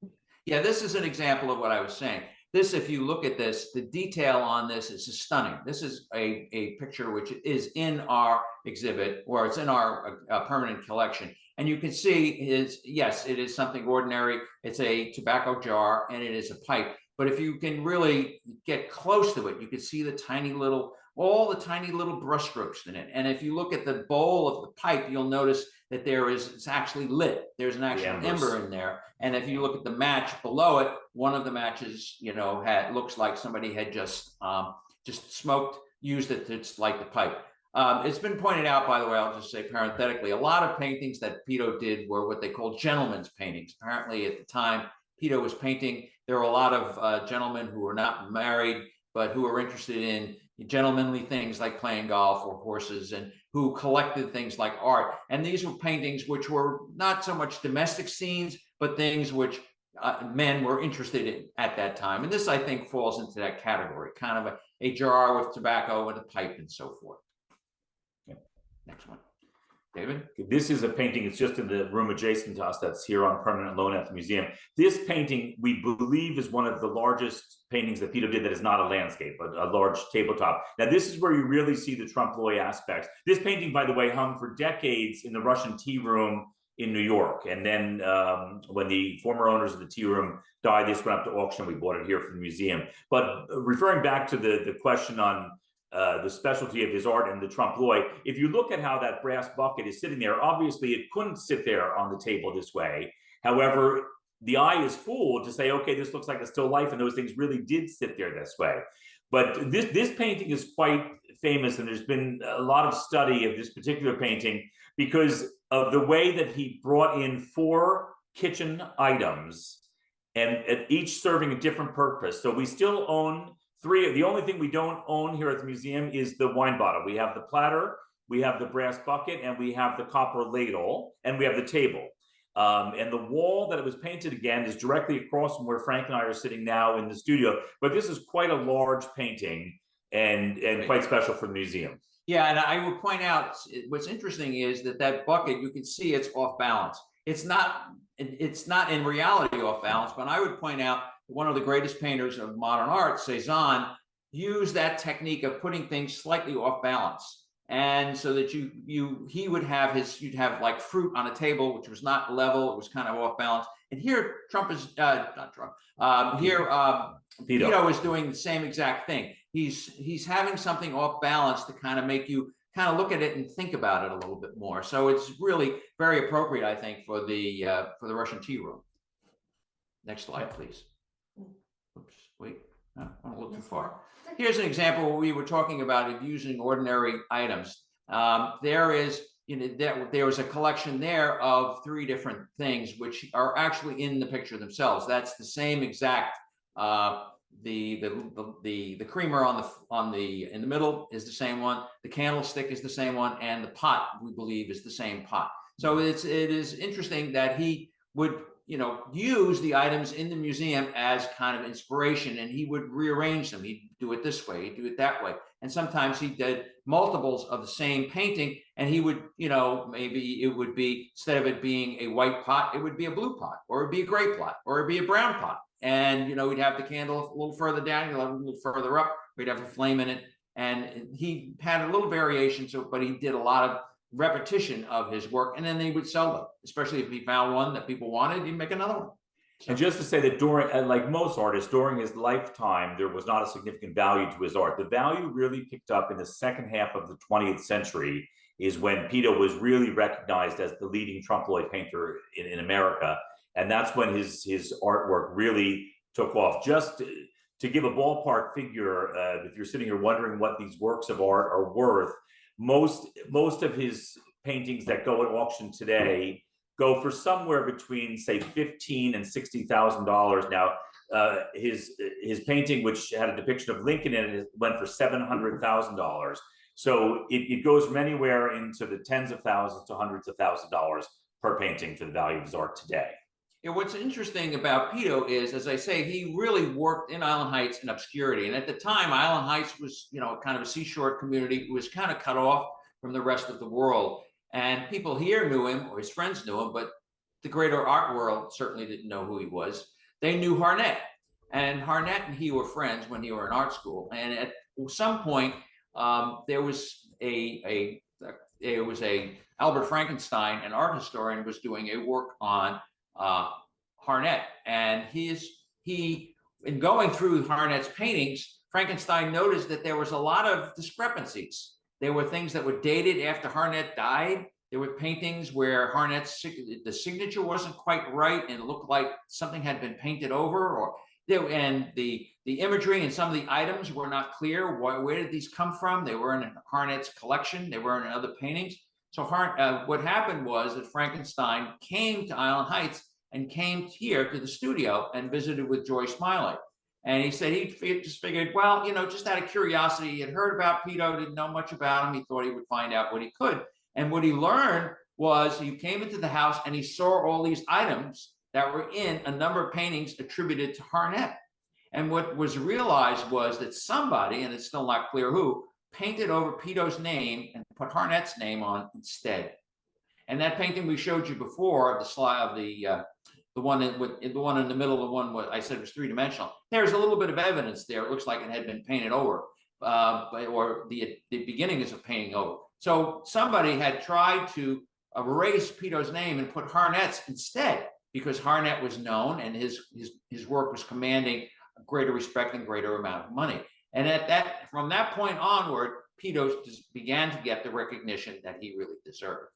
Yeah, this is an example of what I was saying. This, if you look at this, the detail on this is stunning. This is a picture which is in our exhibit, or it's in our permanent collection. And you can see yes, it is something ordinary. It's a tobacco jar and it is a pipe. But if you can really get close to it, you can see all the tiny little brush strokes in it. And if you look at the bowl of the pipe, you'll notice that it's actually lit. There's an actual ember in there. And if you look at the match below it, one of the matches, looks like somebody had just used it to light the pipe. It's been pointed out, by the way, I'll just say parenthetically, a lot of paintings that Peto did were what they call gentlemen's paintings. Apparently at the time Peto was painting, there were a lot of gentlemen who were not married, but who were interested in gentlemanly things like playing golf or horses, and who collected things like art. And these were paintings which were not so much domestic scenes, but things which men were interested in at that time. And this, I think, falls into that category, kind of a jar with tobacco and a pipe and so forth. Okay. Next one. David? This is a painting. It's just in the room adjacent to us that's here on permanent loan at the museum. This painting, we believe, is one of the largest paintings that Peto did that is not a landscape, but a large tabletop. Now, this is where you really see the trompe-l'oeil aspects. This painting, by the way, hung for decades in the Russian tea room in New York. And then when the former owners of the tea room died, this went up to auction. We bought it here from the museum. But referring back to the question on the specialty of his art and the trompe-l'oeil, if you look at how that brass bucket is sitting there, obviously it couldn't sit there on the table this way. However, the eye is fooled to say, okay, this looks like a still life, and those things really did sit there this way. But this painting is quite famous, and there's been a lot of study of this particular painting because of the way that he brought in 4 kitchen items, and each serving a different purpose. So we still own 3. The only thing we don't own here at the museum is the wine bottle. We have the platter, we have the brass bucket, and we have the copper ladle, and we have the table. And the wall that it was painted again is directly across from where Frank and I are sitting now in the studio. But this is quite a large painting and quite special for the museum. Yeah, and I would point out, what's interesting is that bucket, you can see it's off balance. It's not in reality off balance, but I would point out one of the greatest painters of modern art, Cezanne, used that technique of putting things slightly off balance. And so that you'd have like fruit on a table, which was not level, it was kind of off balance. And here Peto is doing the same exact thing. He's having something off balance to kind of make you kind of look at it and think about it a little bit more. So it's really very appropriate, I think, for the Russian tea room. Next slide, please. Oops, wait, no, I went a little too far. Here's an example where we were talking about of using ordinary items. There was a collection there of 3 different things which are actually in the picture themselves. That's the same exact the creamer in the middle is the same one, the candlestick is the same one, and the pot, we believe, is the same pot. So it is interesting that he would use the items in the museum as kind of inspiration, and he would rearrange them. He'd do it this way, he'd do it that way. And sometimes he did multiples of the same painting, and he would, maybe it would be, instead of it being a white pot, it would be a blue pot, or it'd be a gray pot, or it'd be a brown pot. And, we'd have the candle a little further down, a little further up, we'd have a flame in it. And he had a little variation, but he did a lot of repetition of his work, and then they would sell them, especially if he found one that people wanted, he'd make another one. So, and just to say that during, like most artists, during his lifetime, there was not a significant value to his art. The value really picked up in the second half of the 20th century, is when Peto was really recognized as the leading trompe-l'oeil painter in America. And that's when his artwork really took off. Just to give a ballpark figure, if you're sitting here wondering what these works of art are worth, most of his paintings that go at auction today go for somewhere between, say, $15,000 and $60,000. Now, his painting, which had a depiction of Lincoln in it, went for $700,000. So it goes from anywhere into the tens of thousands to hundreds of thousands of dollars per painting for the value of his art today. Yeah, what's interesting about Peto is, as I say, he really worked in Island Heights in obscurity. And at the time, Island Heights was, kind of a seashore community. It was kind of cut off from the rest of the world. And people here knew him, or his friends knew him, but the greater art world certainly didn't know who he was. They knew Harnett. And Harnett and he were friends when he were in art school. And at some point, there was a Albert Frankenstein, an art historian, was doing a work on Harnett, and in going through Harnett's paintings, Frankenstein noticed that there was a lot of discrepancies. There were things that were dated after Harnett died. There were paintings where the signature wasn't quite right and it looked like something had been painted over, and the imagery and some of the items were not clear. Where did these come from? They were in Harnett's collection. They were in other paintings. So what happened was that Frankenstein came to Island Heights and came here to the studio and visited with Joy Smiley. And he said he just figured, well, just out of curiosity, he had heard about Peto, didn't know much about him. He thought he would find out what he could. And what he learned was he came into the house and he saw all these items that were in a number of paintings attributed to Harnett. And what was realized was that somebody, and it's still not clear who, painted over Peto's name and put Harnett's name on instead. And that painting we showed you before, the slide of the one in the middle, the one what I said was three-dimensional. There's a little bit of evidence there. It looks like it had been painted over, or the beginning is of painting over. So somebody had tried to erase Peto's name and put Harnett's instead, because Harnett was known and his work was commanding a greater respect and greater amount of money. And from that point onward, Peto began to get the recognition that he really deserved.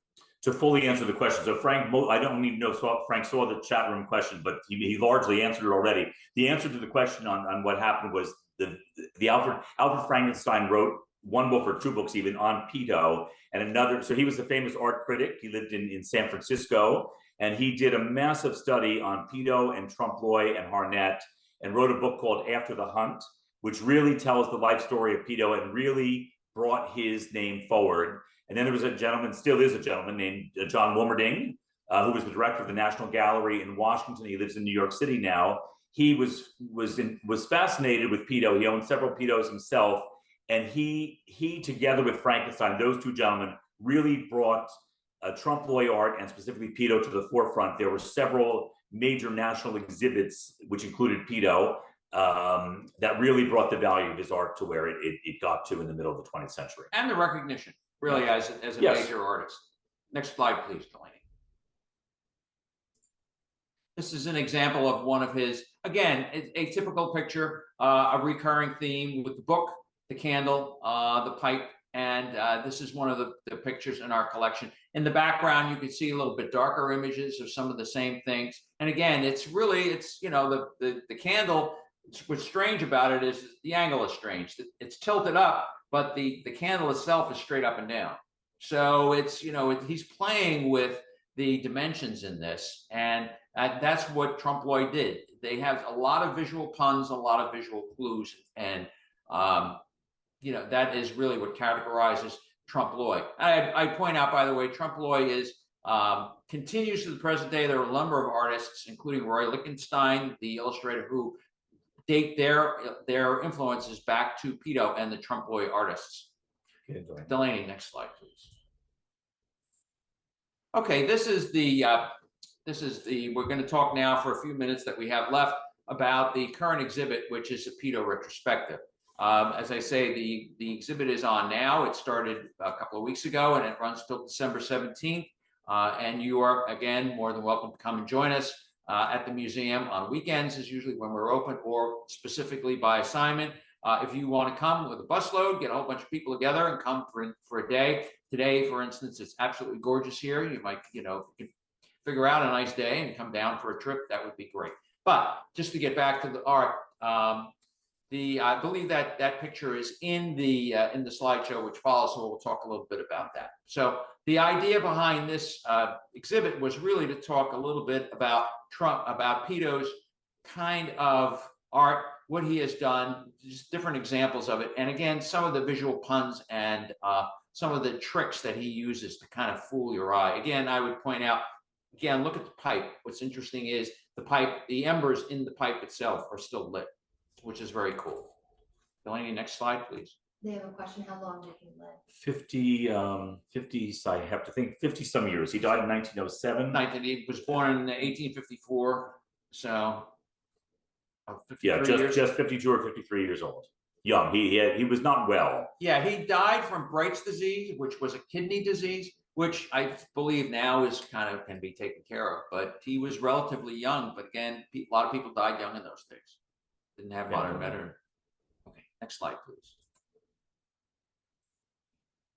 To fully answer the question, so Frank, I don't even know if Frank saw the chat room question, but he largely answered it already. The answer to the question on what happened was the Alfred Frankenstein wrote one book or two books even on Peto, and another. So he was a famous art critic. He lived in San Francisco, and he did a massive study on Peto and Trompe and Harnett, and wrote a book called After the Hunt, which really tells the life story of Peto and really brought his name forward. And then there was a gentleman, still is a gentleman, named John Wilmerding, who was the director of the National Gallery in Washington. He lives in New York City now. He was fascinated with Peto. He owned several Petos himself, and he together with Frankenstein, those two gentlemen, really brought trompe l'oeil art and specifically Peto to the forefront. There were several major national exhibits, which included Peto, that really brought the value of his art to where it got to in the middle of the 20th century. And the recognition, really, as a major artist. Next slide, please, Delaney. This is an example of one of his, again, a typical picture, a recurring theme with the book, the candle, the pipe, and this is one of the pictures in our collection. In the background, you can see a little bit darker images of some of the same things. And again, it's the candle. What's strange about it is the angle is strange. It's tilted up, but the candle itself is straight up and down. So it's, he's playing with the dimensions in this, and that's what Trompe l'oeil did. They have a lot of visual puns, a lot of visual clues, and that is really what characterizes Trompe l'oeil. I point out, by the way, Trompe l'oeil continues to the present day. There are a number of artists, including Roy Lichtenstein, the illustrator, who date their influences back to Peto and the Trompe l'oeil artists. Okay, Delaney, next slide, please. Okay, we're going to talk now for a few minutes that we have left about the current exhibit, which is a Peto retrospective. As I say, the exhibit is on now. It started a couple of weeks ago and it runs till December 17th. And you are, again, more than welcome to come and join us at the museum on weekends is usually when we're open, or specifically by assignment. If you want to come with a busload, get a whole bunch of people together and come for a day. Today, for instance, it's absolutely gorgeous here. You might, if you can figure out a nice day and come down for a trip, that would be great. But just to get back to the art, I believe that picture is in the slideshow which follows, so we'll talk a little bit about that. So the idea behind this exhibit was really to talk a little bit about Peto's kind of art, what he has done, just different examples of it, and again, some of the visual puns and some of the tricks that he uses to kind of fool your eye. Again, I would point out, again, look at the pipe. What's interesting is the pipe, the embers in the pipe itself are still lit, which is very cool. Delaney, next slide, please. They have a question, how long did he live? 50, I have to think, 50 some years. He died in 1907. He was born in 1854, so yeah, just 52 or 53 years old. Young. He was not well. Yeah, he died from Bright's disease, which was a kidney disease, which I believe now is kind of can be taken care of. But he was relatively young. But again, a lot of people died young in those days. Didn't have modern medicine. Okay, next slide, please.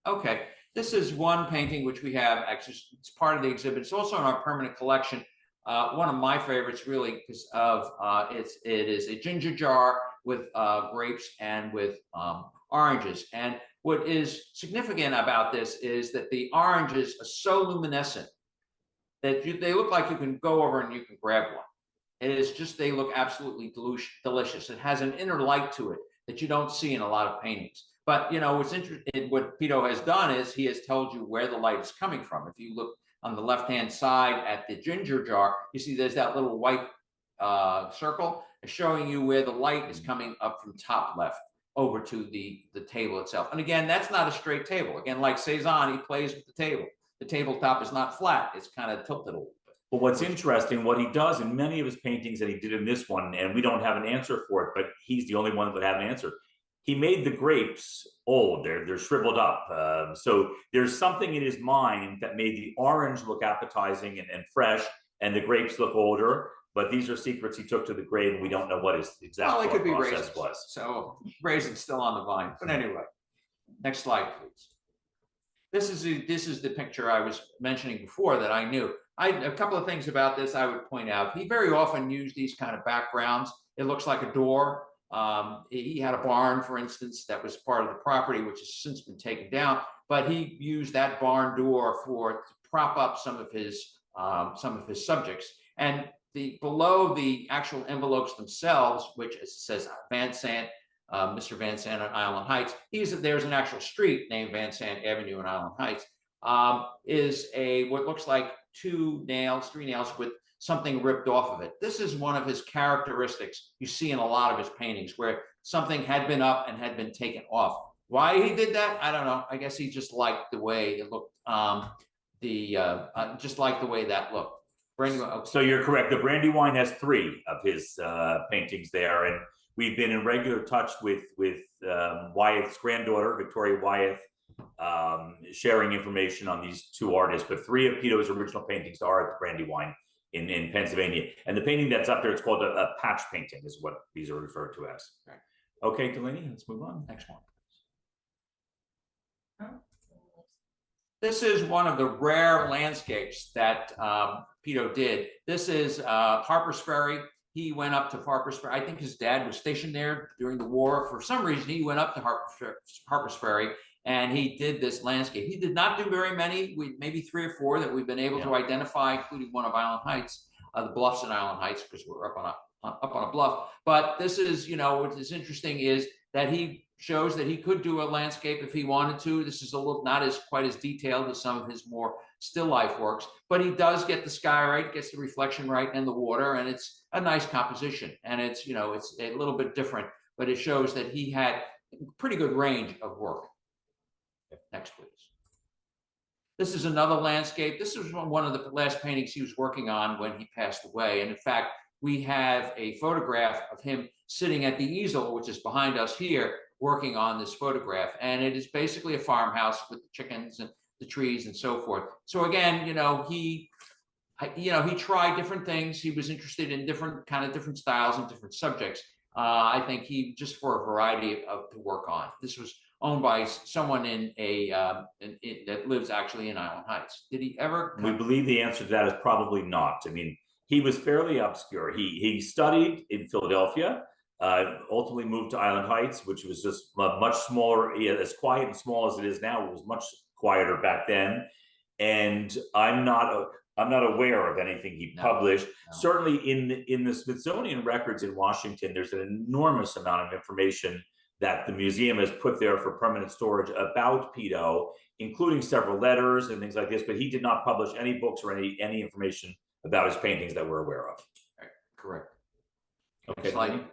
Okay, this is one painting which we have actually. It's part of the exhibit. It's also in our permanent collection. One of my favorites, really, because of it is a ginger jar with grapes and with oranges. And what is significant about this is that the oranges are so luminescent that they look like you can go over and you can grab one. It is just, they look absolutely delicious. It has an inner light to it that you don't see in a lot of paintings. But, you know, what's interesting, what Peto has done is he has told you where the light is coming from. If you look on the left-hand side at the ginger jar, you see there's that little white circle showing you where the light is coming up from top left over to the table itself. And again, that's not a straight table. Again, like Cezanne, he plays with the table. The tabletop is not flat. It's kind of tilted a little bit. But what's interesting, what he does in many of his paintings that he did in this one, and we don't have an answer for it, but he's the only one that would have an answer. He made the grapes old. They're shriveled up. So there's something in his mind that made the orange look appetizing and fresh, and the grapes look older. But these are secrets he took to the grave, and we don't know what his exact well, it could be process raisins. was. So raisins still on the vine. But anyway, next slide, please. This is the picture I was mentioning before that I knew. A couple of things about this I would point out. He very often used these kind of backgrounds. It looks like a door. He had a barn, for instance, that was part of the property, which has since been taken down. But he used that barn door to prop up some of his subjects. And below the actual envelopes themselves, which says Van Sant, Mr. Van Sant on Island Heights, there's an actual street named Van Sant Avenue in Island Heights, is what looks like three nails with something ripped off of it. This is one of his characteristics you see in a lot of his paintings, where something had been up and had been taken off. Why he did that, I don't know. I guess he just liked the way it looked, just liked the way that looked. So you're correct. The Brandywine has 3 of his paintings there, and we've been in regular touch with Wyeth's granddaughter, Victoria Wyeth, sharing information on these 2 artists. But 3 of Peto's original paintings are at the Brandywine in Pennsylvania. And the painting that's up there, it's called a patch painting, is what these are referred to as. Right. Okay, Delaney, let's move on. Next one. This is one of the rare landscapes that Peto did. This is Harper's Ferry. He went up to Harper's Ferry. I think his dad was stationed there during the war. For some reason, he went up to Harper's Ferry, and he did this landscape. He did not do very many, maybe 3 or 4 that we've been able to identify, including one of Island Heights, the bluffs in Island Heights, because we're up on a bluff. But this is, you know, what is interesting is that he shows that he could do a landscape if he wanted to. This is a little not quite as detailed as some of his more still life works, but he does get the sky right, gets the reflection right, and the water, and it's a nice composition. And it's, you know, it's a little bit different, but it shows that he had pretty good range of work. Next, please. This is another landscape. This is one of the last paintings he was working on when he passed away. And in fact, we have a photograph of him sitting at the easel, which is behind us here, working on this photograph. And it is basically a farmhouse with the chickens and the trees and so forth. So again, he tried different things. He was interested in different styles and different subjects. I think he just for a variety to work on. This was owned by someone that lives actually in Island Heights. Did he ever? We believe the answer to that is probably not. I mean, he was fairly obscure. He studied in Philadelphia, ultimately moved to Island Heights, which was just much smaller, as quiet and small as it is now. It was much quieter back then. And I'm not aware of anything he published. No. Certainly in the Smithsonian records in Washington, there's an enormous amount of information that the museum has put there for permanent storage about Peto, including several letters and things like this, but he did not publish any books or any information about his paintings that we're aware of. Right. Correct. Okay. Slide.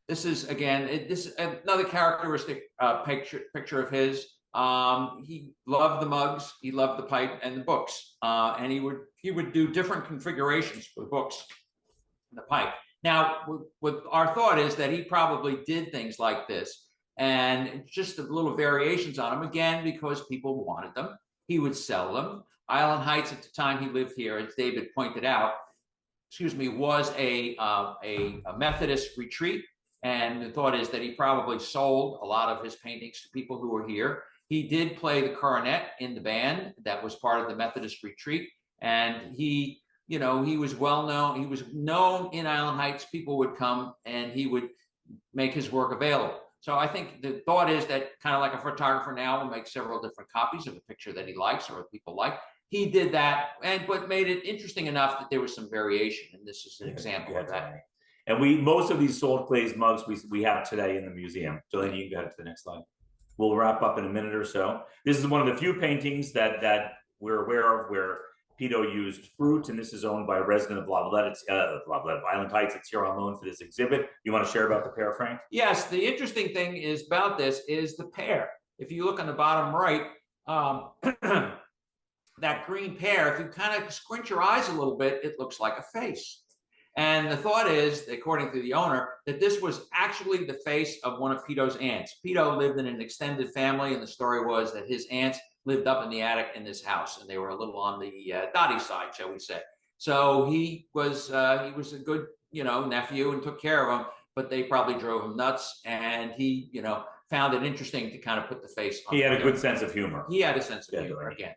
This is, again, this is another characteristic picture of his. He loved the mugs, he loved the pipe and the books, and he would do different configurations for the books and the pipe. Now, what our thought is that he probably did things like this, and just little variations on them, again, because people wanted them. He would sell them. Island Heights, at the time he lived here, as David pointed out, was a Methodist retreat, and the thought is that he probably sold a lot of his paintings to people who were here. He did play the cornet in the band that was part of the Methodist retreat, and he was well known. He was known in Island Heights. People would come and he would make his work available. So I think the thought is that, kind of like a photographer now will make several different copies of a picture that he likes or what people like. He did that, but made it interesting enough that there was some variation, and this is an example of that. And most of these salt glazed mugs we have today in the museum. Delaney, you can go to the next slide. We'll wrap up in a minute or so. This is one of the few paintings that we're aware of where Peto used fruit, and this is owned by a resident of Island Heights. It's here on loan for this exhibit. You want to share about the pear, Frank? Yes, the interesting thing is about this is the pear. If you look on the bottom right, that green pear, if you kind of squint your eyes a little bit, it looks like a face. And the thought is, according to the owner, that this was actually the face of one of Peto's aunts. Peto lived in an extended family, and the story was that his aunts lived up in the attic in this house, and they were a little on the dotty side, shall we say. So he was a good, nephew and took care of him, but they probably drove him nuts, and he, found it interesting to kind of put the face on. He had a good sense of humor. He had a sense of humor, again.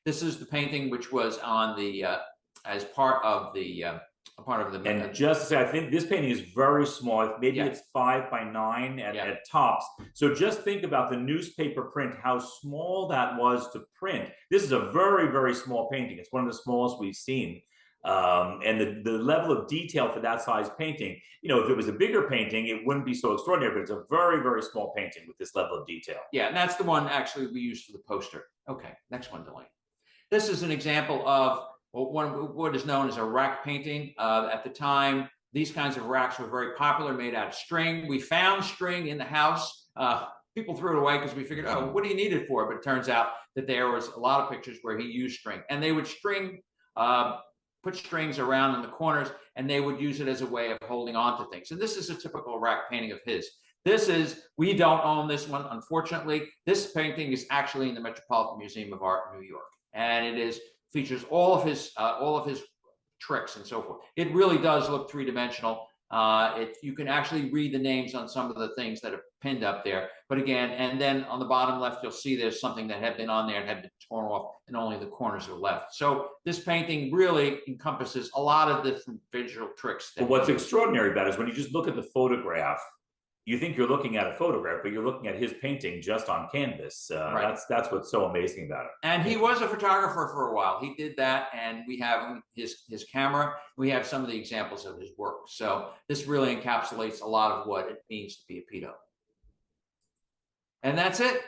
This is the painting which was on the as part of the and just to say, I think this painting is very small. Maybe it's 5 by 9 at tops. So just think about the newspaper print, how small that was to print. This is a very, very small painting. It's one of the smallest we've seen. And the level of detail for that size painting, if it was a bigger painting, it wouldn't be so extraordinary, but it's a very, very small painting with this level of detail. Yeah, and that's the one actually we used for the poster. Okay, next one, Delaney. This is an example of what is known as a rack painting. At the time, these kinds of racks were very popular, made out of string. We found string in the house. People threw it away because we figured, oh, what do you need it for? But it turns out that there was a lot of pictures where he used string. And they would put strings around in the corners, and they would use it as a way of holding on to things. And this is a typical rack painting of his. We don't own this one, unfortunately. This painting is actually in the Metropolitan Museum of Art in New York. And it features all of his tricks and so forth. It really does look three-dimensional. You can actually read the names on some of the things that are pinned up there. But again, and then on the bottom left, you'll see there's something that had been on there and had been torn off, and only the corners are left. So this painting really encompasses a lot of different visual tricks. But what's extraordinary about it is when you just look at the photograph, you think you're looking at a photograph, but you're looking at his painting just on canvas. Right. That's what's so amazing about it. And he was a photographer for a while. He did that, and we have his camera. We have some of the examples of his work. So this really encapsulates a lot of what it means to be a Peto. And that's it.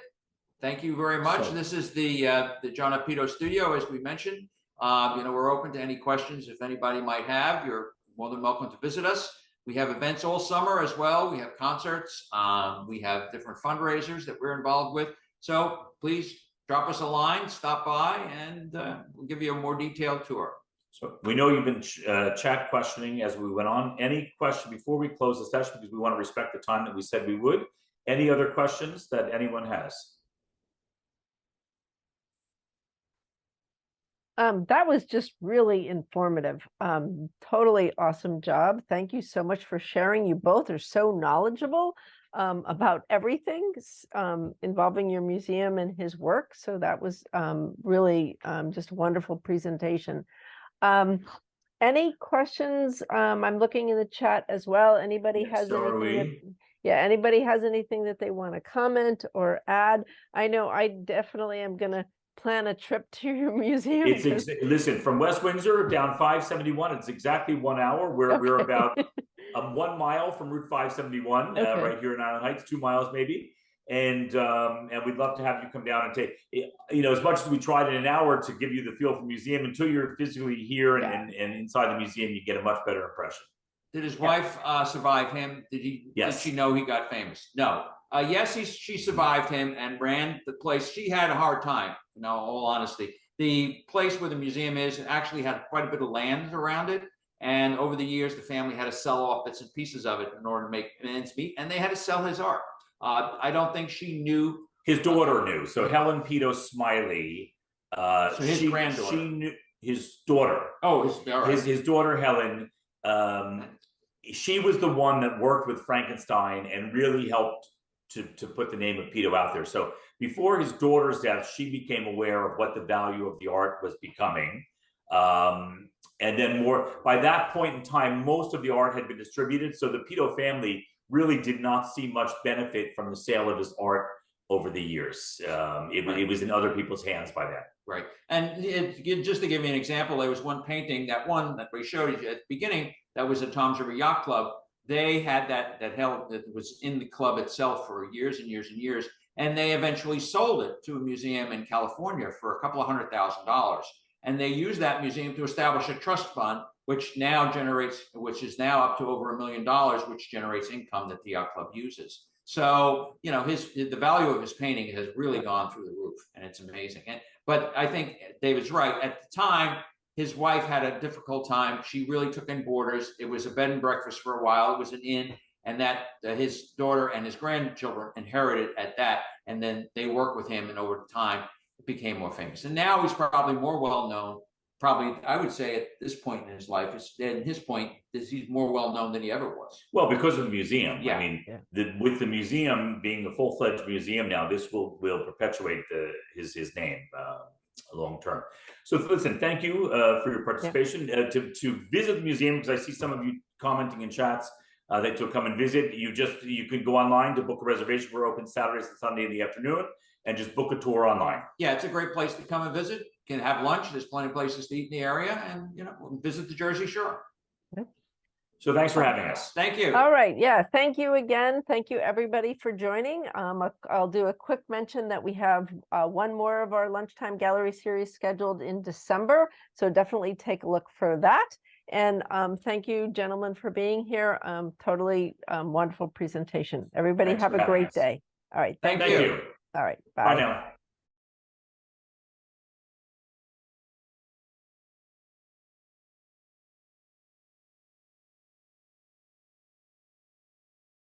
Thank you very much. This is the John F. Peto studio, as we mentioned. We're open to any questions if anybody might have. You're more than welcome to visit us. We have events all summer as well. We have concerts. We have different fundraisers that we're involved with. So please drop us a line, stop by, and we'll give you a more detailed tour. So we know you've been chat questioning as we went on. Any question before we close the session, because we want to respect the time that we said we would. Any other questions that anyone has? That was just really informative. Totally awesome job. Thank you so much for sharing. You both are so knowledgeable about everything involving your museum and his work. So that was really just a wonderful presentation. Any questions? I'm looking in the chat as well. Anybody Yes, has so are anything that, we. yeah, anybody has anything that they want to comment or add? I know I definitely am gonna plan a trip to your museum. Listen, from West Windsor down 571, it's exactly 1 hour. We're about 1 mile from Route 571, Okay. right here in Island Heights, 2 miles maybe. And we'd love to have you come down and take, as much as we tried in an hour to give you the feel for the museum, until you're physically here and inside the museum, you get a much better impression. Did his wife survive him? Yes. Did she know he got famous? No. Yes, she survived him and ran the place. She had a hard time, in all honesty. The place where the museum is actually had quite a bit of land around it. And over the years, the family had to sell off bits and pieces of it in order to make ends meet. And they had to sell his art. I don't think she knew. His daughter knew. So Helen Peto Smiley. So his granddaughter. She knew his daughter. Oh, his daughter Helen. She was the one that worked with Frankenstein and really helped to put the name of Peto out there. So before his daughter's death, she became aware of what the value of the art was becoming. And then by that point in time, most of the art had been distributed. So the Peto family really did not see much benefit from the sale of his art over the years. It was in other people's hands by then. Right. And just to give you an example, there was one painting, that we showed you at the beginning, that was at Tom's River Yacht Club. They had that was in the club itself for years and years and years. And they eventually sold it to a museum in California for a couple of $100,000. And they used that museum to establish a trust fund, which is now up to over $1 million, which generates income that the yacht club uses. So, the value of his painting has really gone through the roof, and it's amazing. But I think David's right. At the time, his wife had a difficult time. She really took in boarders. It was a bed and breakfast for a while. It was an inn, and that his daughter and his grandchildren inherited at that. And then they worked with him, and over time, it became more famous. And now he's probably more well-known. Probably, I would say at this point in his life, he's more well-known than he ever was. Well, because of the museum. Yeah. I mean, with the museum being a full-fledged museum now, this will perpetuate his name long term. So listen, thank you for your participation. To visit the museum, because I see some of you commenting in chats that you'll come and visit. You can go online to book a reservation. We're open Saturdays and Sunday in the afternoon, and just book a tour online. Yeah, it's a great place to come and visit. You can have lunch. There's plenty of places to eat in the area, and visit the Jersey Shore. So thanks for having us. Thank you. All right. Yeah. Thank you again. Thank you everybody for joining. I'll do a quick mention that we have one more of our Lunchtime Gallery series scheduled in December. So definitely take a look for that. And thank you, gentlemen, for being here. Totally wonderful presentation. Everybody have a great day. All right. Thank you. All right. Bye now.